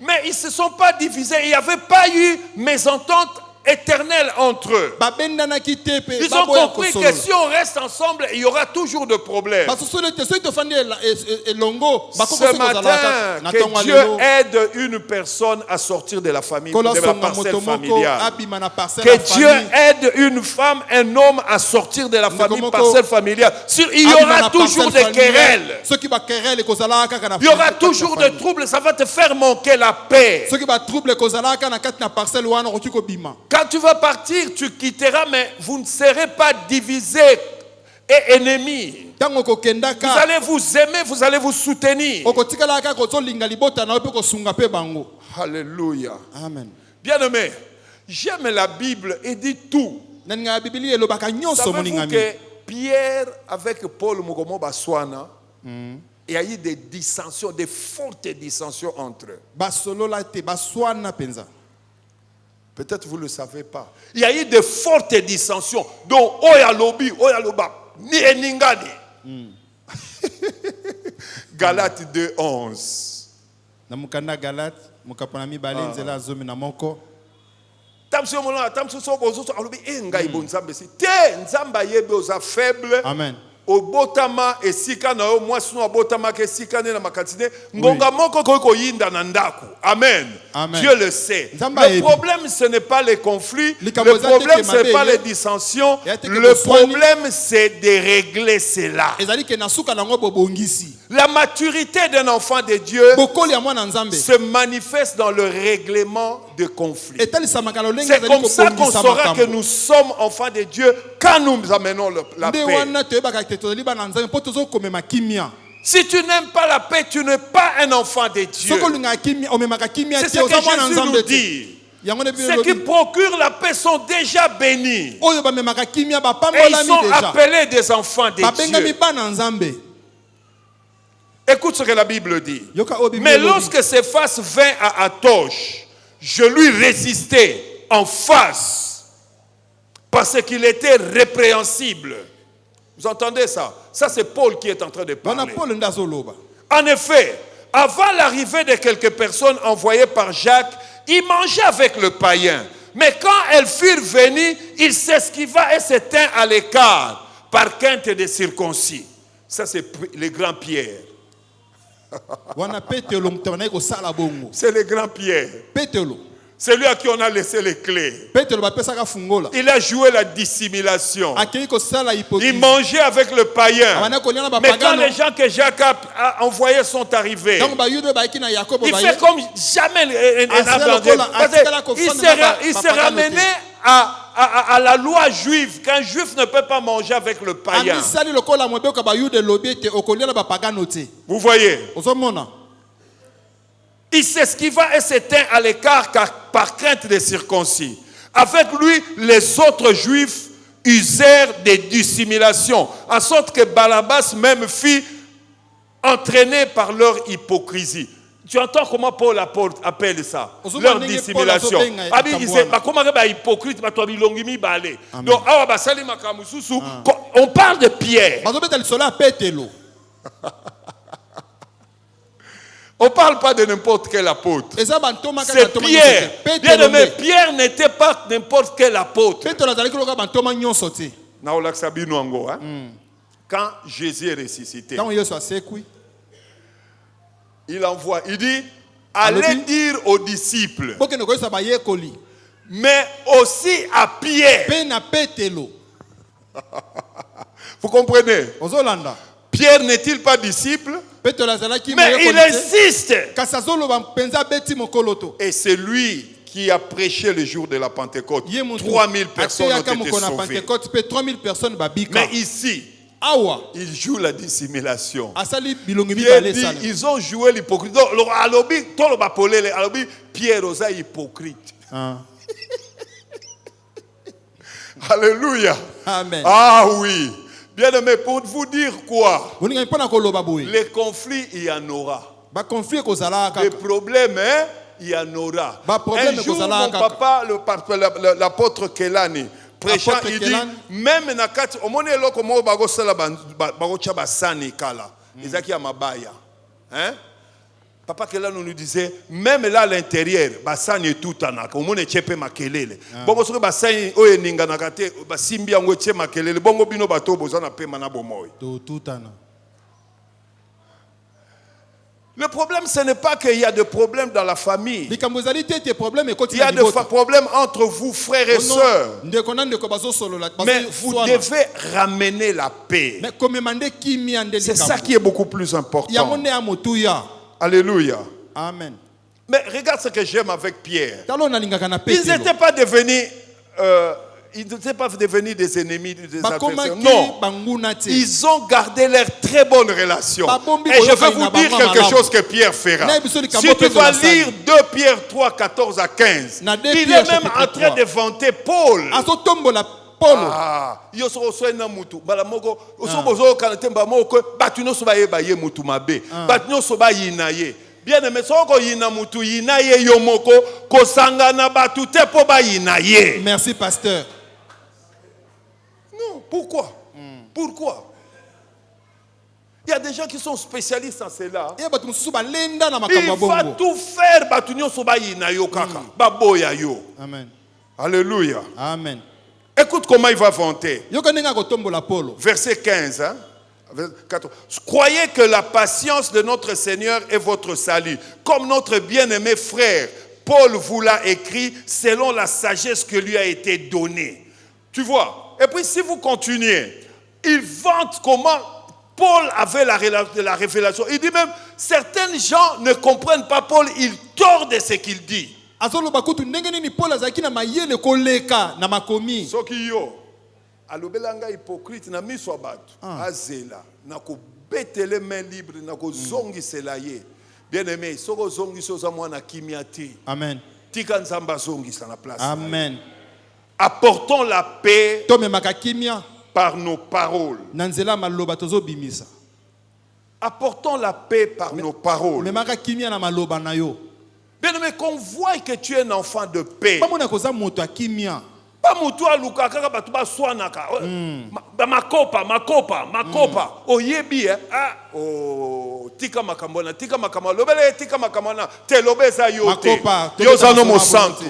Mais ils ne se sont pas divisés. Il n'y avait pas eu mésentente éternel entre eux. Ils ont compris que si on reste ensemble, il y aura toujours de problèmes. Ce matin, que Dieu aide une personne à sortir de la famille, de la parcelle familiale. Que Dieu aide une femme, un homme à sortir de la famille, parcelle familiale. Il y aura toujours des querelles. Il y aura toujours des troubles. Ça va te faire manquer la paix. Quand tu vas partir, tu quitteras, mais vous ne serez pas divisés et ennemis. Vous allez vous aimer, vous allez vous soutenir. Alléluia. Amen. Bien-aimé, j'aime la Bible et dit tout. Savez-vous que Pierre avec Paul Mugomo Baswana, Il y a eu des dissensions, des fortes dissensions entre eux. Peut-être vous ne le savez pas. Il y a eu de fortes dissensions. Donc, Oya Lobi, Oya Loba, ni Eningani. Galates 2:11. Namukanda Galate, mukaponami balenzela zomi na moko. Tamso mona, tamso soko zoso alobi engai bo nzambe si te nzamba yebe oza faible. Amen. Obotama esika na yo mwasi no obotama ke esika ne na makatine ngonga moko ko yinda na ndako. Amen. Amen. Dieu le sait. Le problème ce n'est pas les conflits, le problème ce n'est pas les dissensions, le problème c'est de régler cela. La maturité d'un enfant de Dieu se manifeste dans le règlement de conflits. C'est comme ça qu'on saura que nous sommes enfants de Dieu quand nous amenons la paix. Si tu n'aimes pas la paix, tu n'es pas un enfant de Dieu. C'est ce que Jésus nous dit. Ceux qui procurent la paix sont déjà bénis. Et ils sont appelés des enfants de Dieu. Écoute ce que la Bible dit. Mais lorsque Céphas vint à Atoche, je lui résistai en face parce qu'il était répréhensible. Vous entendez ça? Ça, c'est Paul qui est en train de parler. En effet, avant l'arrivée de quelques personnes envoyées par Jacques, il mangeait avec le païen. Mais quand elles furent venues, il s'esquiva et se tint à l'écart par crainte des circoncis. Ça, c'est le grand Pierre. C'est le grand Pierre. C'est lui à qui on a laissé les clés. Il a joué la dissimulation. Il mangeait avec le païen. Mais quand les gens que Jacques a envoyés sont arrivés, il fait comme jamais il s'est ramené à la loi juive, qu'un juif ne peut pas manger avec le païen. Vous voyez? Il s'esquiva et s'éteint à l'écart par crainte des circoncis. Avec lui, les autres juifs usèrent des dissimulations, en sorte que Barnabas même fut entraîné par leur hypocrisie. Tu entends comment Paul appelle ça? Leur dissimulation. Donc, on parle de Pierre. On ne parle pas de n'importe quel apôtre. C'est Pierre. Bien aimé, Pierre n'était pas n'importe quel apôtre. Quand Jésus est ressuscité, il envoie, il dit, allez dire aux disciples, mais aussi à Pierre. Vous comprenez? Pierre n'est-il pas disciple? Mais il insiste. Et c'est lui qui a prêché le jour de la Pentecôte. 3000 personnes ont été sauvées. Mais ici, il joue la dissimulation. Ils ont joué l'hypocrite. Pierre osa hypocrite. Alléluia. Amen. Ah oui. Bien aimé, pour vous dire quoi? Les conflits, il y en aura. Les problèmes, il y en aura. Un jour, mon papa, l'apôtre Kelani, prêchant, il dit, même nakati, omone eloko mo bagosala bagocha basani kala. Ezaki ya mabaya. Hein? Papa Kelani nous disait, même là à l'intérieur, basani est tout anaka. Omone chepe makelele. Bongo soki basani oye ninga nakate, basimbi yango che makelele. Bongo bino bato bozana pe mana bomoy. Tout ana. Le problème, ce n'est pas qu'il y a des problèmes dans la famille. Il y a des problèmes entre vous, frères et sœurs. Mais vous devez ramener la paix. C'est ça qui est beaucoup plus important. Alléluia. Amen. Mais regarde ce que j'aime avec Pierre. Ils n'étaient pas devenus... ils n'étaient pas devenus des ennemis, des adversaires. Non. Ils ont gardé leur très bonne relation. Et je vais vous dire quelque chose que Pierre fera. Si tu vas lire 2 Pierre 3, 14 à 15, il est même en train de vanter Paul. Paulo. Yo so so na mutu bala moko so bozo kana temba moko batu no so ba ye mutu mabe batu no so ba yina ye bien aimé soko yina mutu yina ye yo moko kosanga na batu te po ba yina ye. Merci pasteur. Non, pourquoi? Pourquoi? Il y a des gens qui sont spécialistes en cela. Il va tout faire batu nyo so ba yina yo kaka ba boya yo. Amen. Alléluia. Amen. Écoute comment il va vanter. Verset 15. Hein? 14. Croyez que la patience de notre Seigneur est votre salut. Comme notre bien-aimé frère Paul vous l'a écrit selon la sagesse que lui a été donnée. Tu vois? Et puis si vous continuez, il vante comment Paul avait la révélation. Il dit même, certains gens ne comprennent pas Paul, ils tordent de ce qu'il dit. Soki yo alobelanga hypocrite na miso abatu azela na ko betele main libre na ko zongi selaye bien aimé soko zongi soza mwana kimiati. Amen. Tika nzamba zongi sa na place. Amen. Apportons la paix par nos paroles. Apportons la paix par nos paroles. Bien aimé, qu'on voit que tu es un enfant de paix. Pas mutu aluka kaka batu ba swanaka. Makopa. Oyebi tika makambona lobele tika makamona te lobeza yote. Yoza no mo santu.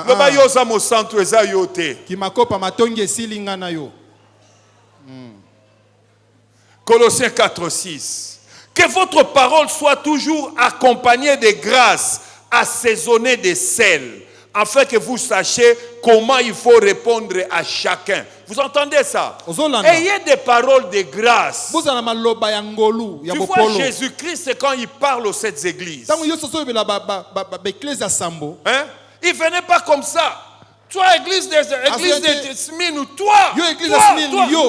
Loba yoza mo santu eza yote. Ki makopa matongi esilinga na yo. Colossiens 4:6. Que votre parole soit toujours accompagnée de grâce, assaisonnée de sel, afin que vous sachiez comment il faut répondre à chacun. Vous entendez ça? Ayez des paroles de grâce. Tu vois, Jésus-Christ, quand il parle aux sept églises, hein? Il venait pas comme ça. Toi, église de Smyrne, toi.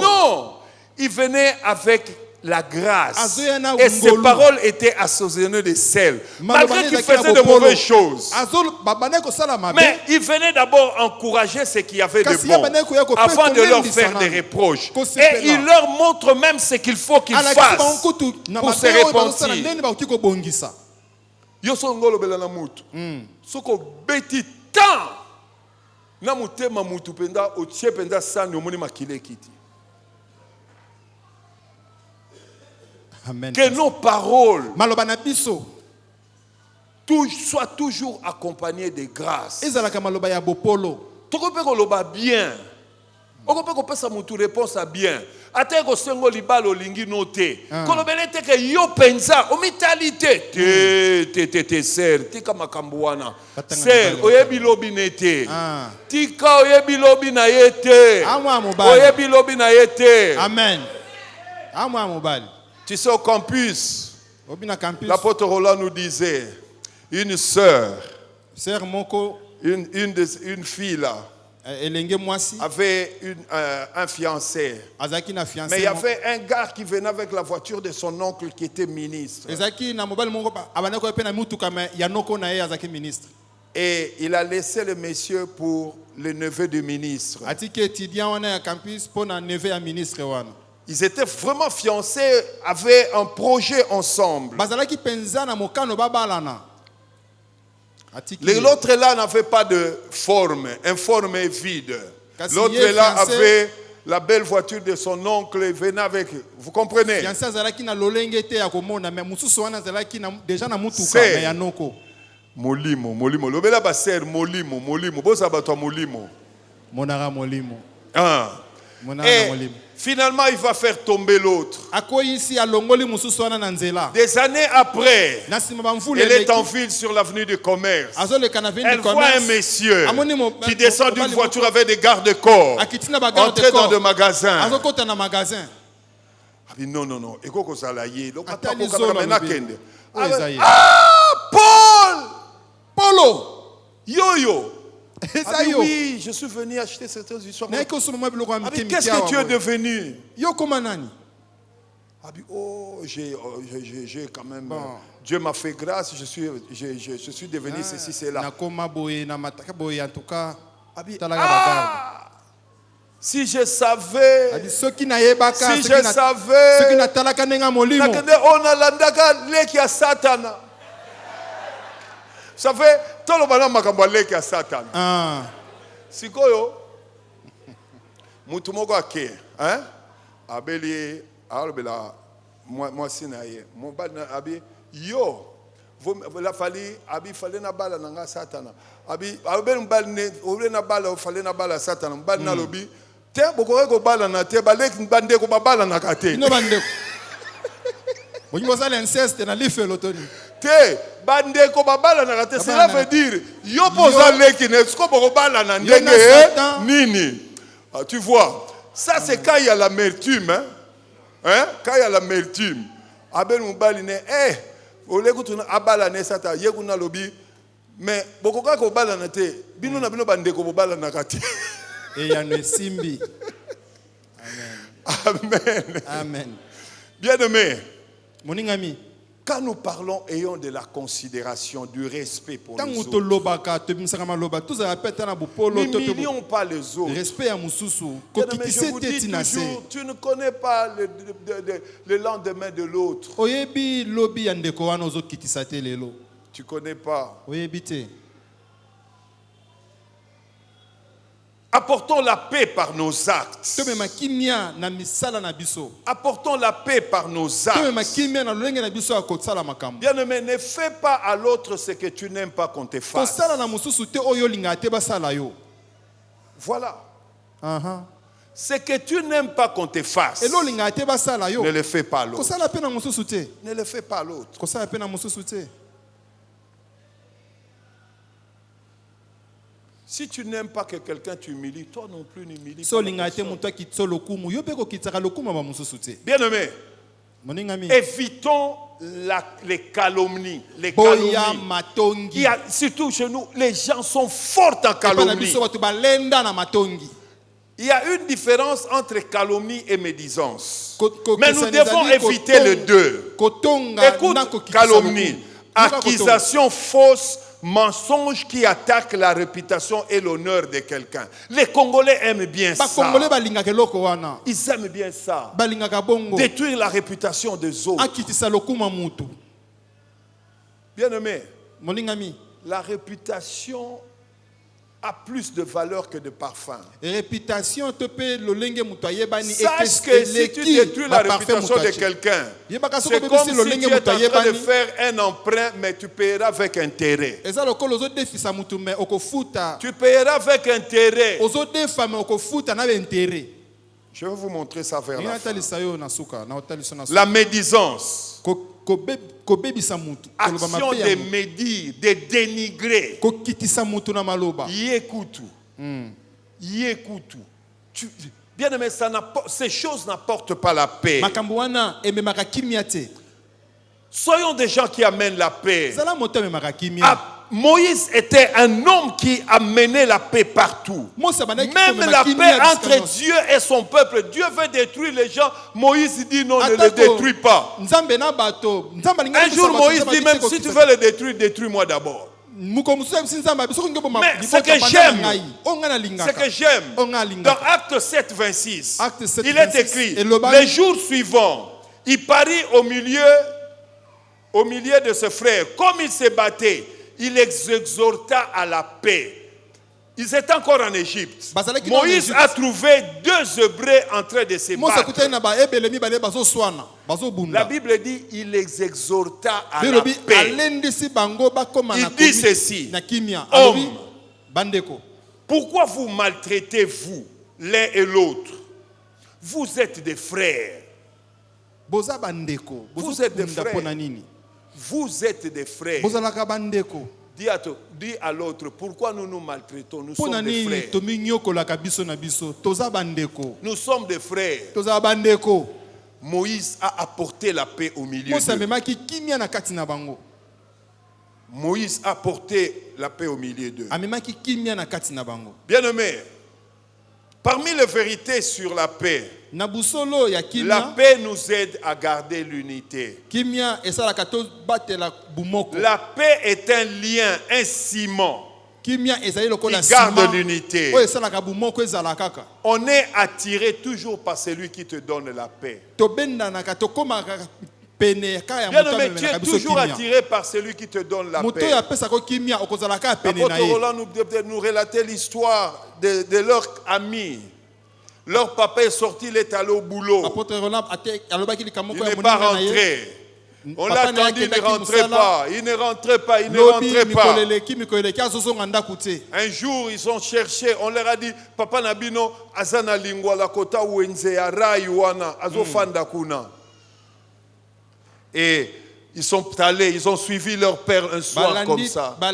Non. Il venait avec la grâce. Et ses paroles étaient assaisonnées de sel. Malgré qu'il faisait de mauvaises choses. Mais il venait d'abord encourager ce qu'il y avait de bon, avant de leur faire des reproches. Et il leur montre même ce qu'il faut qu'ils fassent pour se repentir. Yosongolo belana mutu. Soko beti tant. Na mutema mutu penda otie penda sani omoni makile kiti. Amen. Que nos paroles soient toujours accompagnées de grâce. Tu peux bien. On peut sa mutu réponse à bien. Ateko sengo libalo lingi noté. Kolobele teke yo penza omitalité. Te ser tika makambuana. Ser oyebi lobi nete. Tika oyebi lobi na yete. Oyebi lobi na yete. Amen. Amwa mobali. Tu sais, au campus, l'apôtre Roland nous disait, une sœur, une fille là, avait un fiancé. Mais il y avait un gars qui venait avec la voiture de son oncle qui était ministre. Et il a laissé le monsieur pour le neveu du ministre. Ils étaient vraiment fiancés, avaient un projet ensemble. L'autre là n'avait pas de forme, informe et vide. L'autre là avait la belle voiture de son oncle et venait avec. Vous comprenez? C'est Molimo. Lobela baser Molimo. Bosa bato Molimo. Monara Molimo. Et finalement, il va faire tomber l'autre. Des années après, elle est en ville sur l'avenue du commerce. Elle voit un monsieur qui descend d'une voiture avec des gardes-corps, entrer dans le magasin. Non. Paul! Yo! Oui, je suis venu acheter cette histoire. Qu'est-ce que tu es devenu? J'ai quand même. Dieu m'a fait grâce, je suis devenu ceci, cela. Si je savais, si je savais, on a landaka leki ya Satana. Ça fait tout le monde makambo leki ya Satana. Sikoyo, mutu moko ake, hein? Abeli, alobela, moi sinaye, mon bal na abi yo. La fali abi fallait na bala nanga Satana. Abi abeli bal ne, obele na bala fallait na bala Satana. Bal na lobi. Te bokore ko bala na te balek bande ko bala na kate. No bande. Bongo ça l'inceste na life lotoni. Te bande ko bala na kate, cela veut dire yo poza leki ne sko boko bala na ndenge nini. Tu vois, ça c'est quand il y a l'amertume, hein? Quand il y a l'amertume. Abel mubali ne oleko tuna abala ne sata yekuna lobi mais bokoka ko bala na te bino na bino bande ko bala na kate. Et ya ne simbi. Amen. Amen. Bien-aimé, mon ami, quand nous parlons, ayons de la considération, du respect pour les autres. N'humilions pas les autres. Respect à Moussoussou. Je vous dis toujours, tu ne connais pas le lendemain de l'autre. Tu ne connais pas. Apportons la paix par nos actes. Apportons la paix par nos actes. Bien-aimé, ne fais pas à l'autre ce que tu n'aimes pas qu'on te fasse. Voilà. Ce que tu n'aimes pas qu'on te fasse, ne le fais pas à l'autre. Ne le fais pas à l'autre. Si tu n'aimes pas que quelqu'un t'humilie, toi non plus n'humilie pas. Bien-aimé, évitons les calomnies. Surtout chez nous, les gens sont forts en calomnie. Il y a une différence entre calomnie et médisance. Mais nous devons éviter les deux. Écoute, calomnie, accusation fausse, mensonge qui attaque la réputation et l'honneur de quelqu'un. Les Congolais aiment bien ça. Ils aiment bien ça. Détruire la réputation des autres. Bien-aimé, la réputation a plus de valeur que de parfum. Sache que si tu détruis la réputation de quelqu'un, c'est comme si tu es en train de faire un emprunt, mais tu paieras avec intérêt. Tu paieras avec intérêt. Je vais vous montrer ça vers la fin. La médisance. Action de médire, de dénigrer. Yekutu. Bien-aimé, ces choses n'apportent pas la paix. Soyons des gens qui amènent la paix. Moïse était un homme qui amenait la paix partout. Même la paix entre Dieu et son peuple. Dieu veut détruire les gens. Moïse dit non, ne les détruis pas. Un jour Moïse dit même si tu veux les détruire, détruis-moi d'abord. Mais ce que j'aime, dans Acte 7, 26, il est écrit, les jours suivants, il parit au milieu de ses frères. Comme il se battait, il les exhorta à la paix. Ils étaient encore en Égypte. Moïse a trouvé deux Hébreux en train de se battre. La Bible dit il les exhorta à la paix. Il dit ceci: Hommes, pourquoi vous maltraitez-vous l'un et l'autre? Vous êtes des frères. Vous êtes des frères. Vous êtes des frères. Dis à l'autre, pourquoi nous nous maltraitons? Nous sommes des frères. Nous sommes des frères. Moïse a apporté la paix au milieu d'eux. Moïse a apporté la paix au milieu d'eux. Bien-aimé, parmi les vérités sur la paix, la paix nous aide à garder l'unité. La paix est un lien, un ciment qui garde l'unité. On est attiré toujours par celui qui te donne la paix. Bien-aimé, tu es toujours attiré par celui qui te donne la paix. L'apôtre Roland nous relatait l'histoire de leur ami. Leur papa est sorti, il est allé au boulot. Il n'est pas rentré. On l'a attendu, il ne rentrait pas. Il ne rentrait pas, il ne rentrait pas. Un jour, ils ont cherché, on leur a dit, Papa Nabino, Azana Lingwa, la kota uenze, Arai wana, Azofanda kuna. Et ils sont allés, ils ont suivi leur père un soir comme ça. On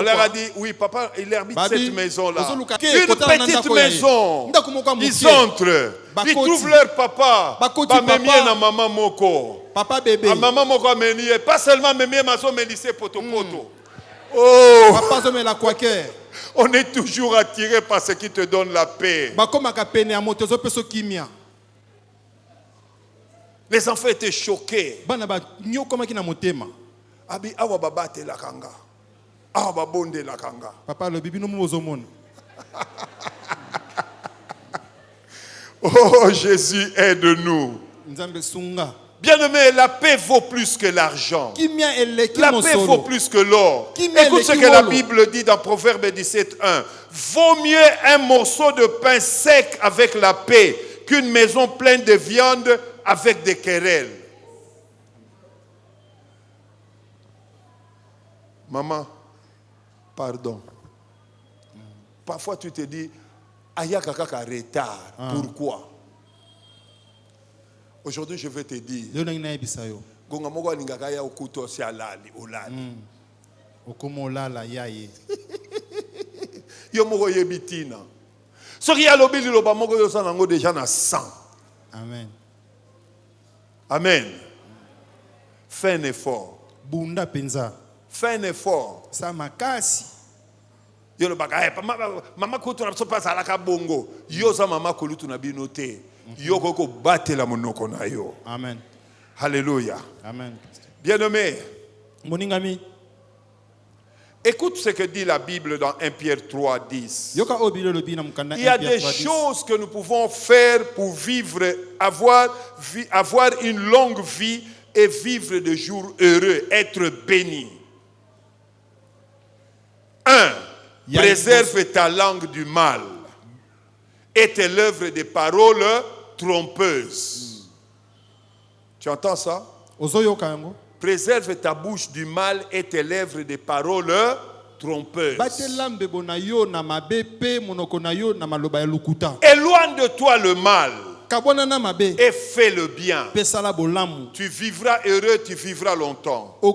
leur a dit, oui, papa, il habite cette maison-là. Une petite maison. Ils entrent. Ils trouvent leur papa. Mamemie na maman moko. Papa bébé. Maman moko ameni. Pas seulement memie maso melissé poto poto. Oh. On est toujours attiré par ce qui te donne la paix. Les enfants étaient choqués. Abi awa baba te la kanga. Awa babonde la kanga. Papa le bibi no mozomona. Oh Jésus, aide-nous. Bien-aimé, la paix vaut plus que l'argent. La paix vaut plus que l'or. Écoute ce que la Bible dit dans Proverbe 17:1. Vaut mieux un morceau de pain sec avec la paix qu'une maison pleine de viande avec des querelles. Maman, pardon. Parfois tu te dis, Aya kaka retard. Pourquoi? Aujourd'hui je vais te dire. Gonga moko alingaka ya okuto si alali olali. Okomo lala yaye. Yo moko yebitina. Soki ya lobi liloba moko yo sanango déjà na 100. Amen. Amen. Fais un effort. Bunda penza. Fais un effort. Sa makasi. Yo lo baka mama kutu na so pasa la ka bongo. Yo sa mama kulutu na binote. Yo koko batela monoko na yo. Amen. Alléluia. Amen. Bien-aimé. Moningami. Écoute ce que dit la Bible dans 1 Pierre 3:10. Il y a des choses que nous pouvons faire pour vivre, avoir une longue vie et vivre de jours heureux, être béni. 1. Préserve ta langue du mal et tes lèvres des paroles trompeuses. Tu entends ça? Préserve ta bouche du mal et tes lèvres des paroles trompeuses. Éloigne de toi le mal et fais le bien. Tu vivras heureux, tu vivras longtemps. Mais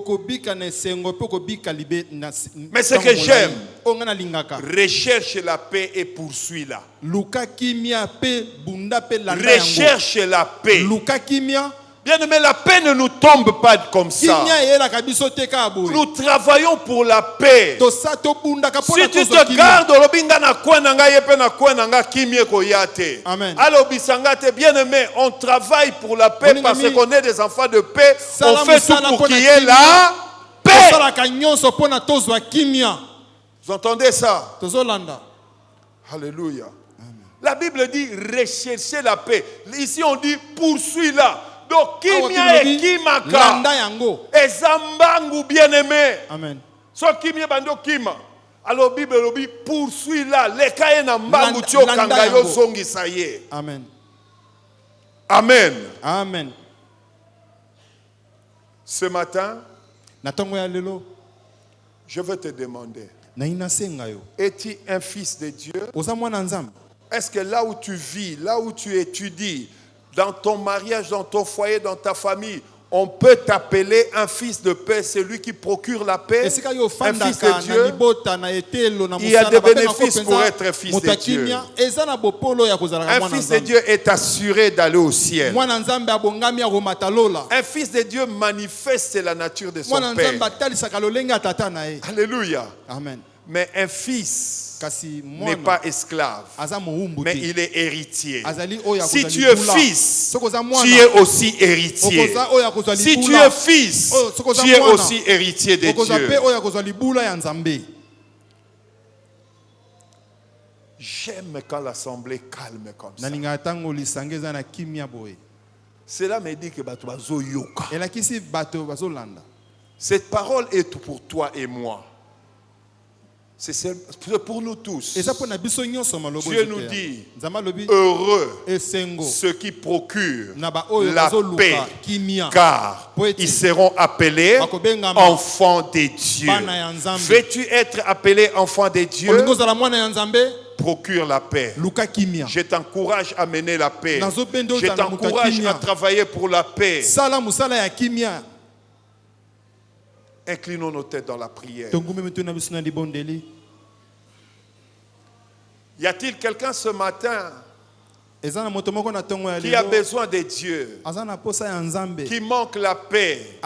ce que j'aime, recherche la paix et poursuis-la. Recherche la paix. Bien-aimé, la paix ne nous tombe pas comme ça. Nous travaillons pour la paix. Si tu te gardes, bien-aimé, on travaille pour la paix parce qu'on est des enfants de paix. On fait tout pour qu'il y ait la paix. Vous entendez ça? Alléluia. La Bible dit rechercher la paix. Ici on dit poursuis-la. Donc, kimia et kimaka. Ezambangu bien-aimé. Amen. So kimia bando kima. Alors Bible lobi poursuit là. Lekaye na mbangu tio kangayo songi saye. Amen. Amen. Amen. Ce matin, je veux te demander. Es-tu un fils de Dieu? Est-ce que là où tu vis, là où tu étudies, dans ton mariage, dans ton foyer, dans ta famille, on peut t'appeler un fils de paix, celui qui procure la paix, un fils de Dieu? Il y a des bénéfices pour être fils de Dieu. Un fils de Dieu est assuré d'aller au ciel. Un fils de Dieu manifeste la nature de son Père. Alléluia. Amen. Mais un fils n'est pas esclave, mais il est héritier. Si tu es fils, tu es aussi héritier. Si tu es fils, tu es aussi héritier de Dieu. J'aime quand l'assemblée calme comme ça. Cela me dit que cette parole est pour toi et moi. C'est pour nous tous. Dieu nous dit, heureux ceux qui procurent la paix, car ils seront appelés enfants de Dieu. Veux-tu être appelé enfant de Dieu? Procure la paix. Je t'encourage à mener la paix. Je t'encourage à travailler pour la paix. Inclinons nos têtes dans la prière. Y a-t-il quelqu'un ce matin qui a besoin de Dieu, qui manque la paix,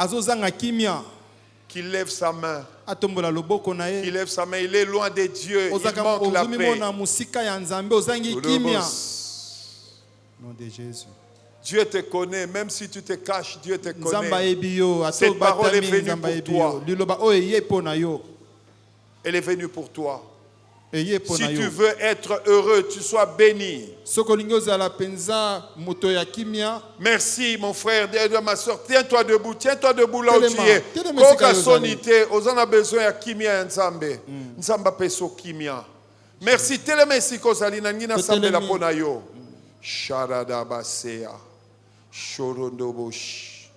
qui lève sa main? Il lève sa main, il est loin de Dieu, il manque la paix. Nom de Jésus. Dieu te connaît, même si tu te caches, Dieu te connaît. Cette parole est venue pour toi. Elle est venue pour toi. Si tu veux être heureux, tu sois béni. Merci mon frère, ma soeur. Tiens-toi debout là où tu es. On a besoin de kimia nzambe. Nzamba peso kimia. Merci. Telemesi kozali na ngina sambe la ponayo. Sharada basea. Shorondobosh.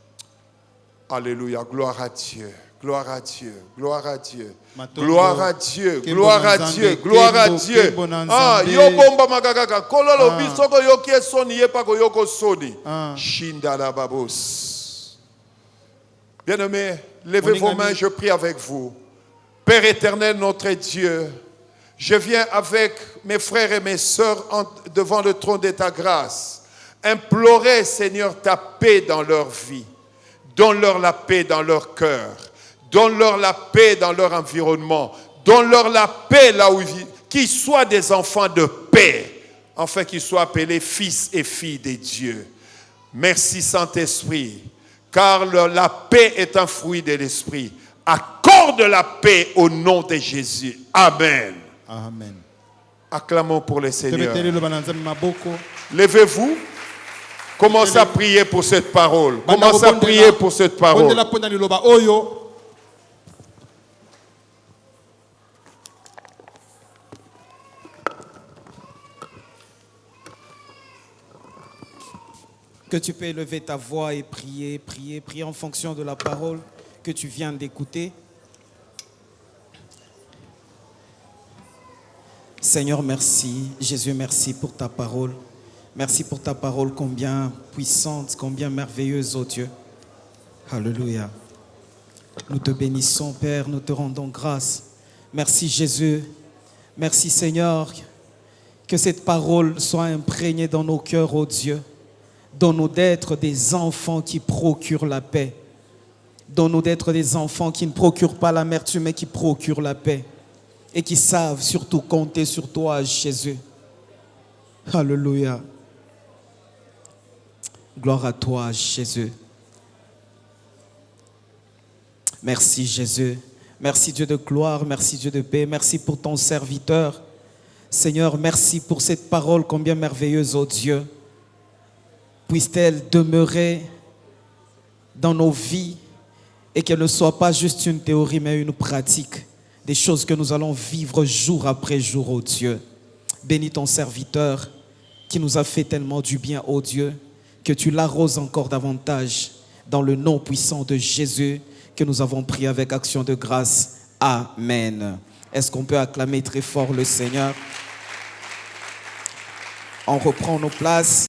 Alléluia, gloire à Dieu. Gloire à Dieu, gloire à Dieu, gloire à Dieu, gloire à Dieu, gloire à Dieu. Ah, yo bomba magagaka, kololo bisoko yo ki soni ye pa ko yoko soni. Shinda la babos. Bien-aimés, levez vos mains, je prie avec vous. Père éternel, notre Dieu, je viens avec mes frères et mes sœurs devant le trône de ta grâce, implorer, Seigneur, ta paix dans leur vie. Donne-leur la paix dans leur cœur. Donne-leur la paix dans leur environnement. Donne-leur la paix là où ils vivent. Qu'ils soient des enfants de paix, afin qu'ils soient appelés fils et filles de Dieu. Merci Saint-Esprit, car la paix est un fruit de l'Esprit. Accorde la paix au nom de Jésus. Amen. Amen. Acclamons pour le Seigneur. Levez-vous. Commencez à prier pour cette parole. Commencez à prier pour cette parole. Que tu peux élever ta voix et prier, prier, prier en fonction de la parole que tu viens d'écouter. Seigneur, merci. Jésus, merci pour ta parole. Merci pour ta parole combien puissante, combien merveilleuse, oh Dieu. Alléluia. Nous te bénissons, Père, nous te rendons grâce. Merci Jésus. Merci Seigneur. Que cette parole soit imprégnée dans nos cœurs, oh Dieu. Donne-nous d'être des enfants qui procurent la paix. Donne-nous d'être des enfants qui ne procurent pas l'amertume, mais qui procurent la paix. Et qui savent surtout compter sur toi, Jésus. Alléluia. Gloire à toi, Jésus. Merci, Jésus. Merci, Dieu de gloire. Merci, Dieu de paix. Merci pour ton serviteur. Seigneur, merci pour cette parole combien merveilleuse, oh Dieu. Puisse-t-elle demeurer dans nos vies et qu'elle ne soit pas juste une théorie, mais une pratique. Des choses que nous allons vivre jour après jour, oh Dieu. Bénis ton serviteur qui nous a fait tellement du bien, oh Dieu, que tu l'arroses encore davantage dans le nom puissant de Jésus que nous avons prié avec action de grâce. Amen. Est-ce qu'on peut acclamer très fort le Seigneur? On reprend nos places.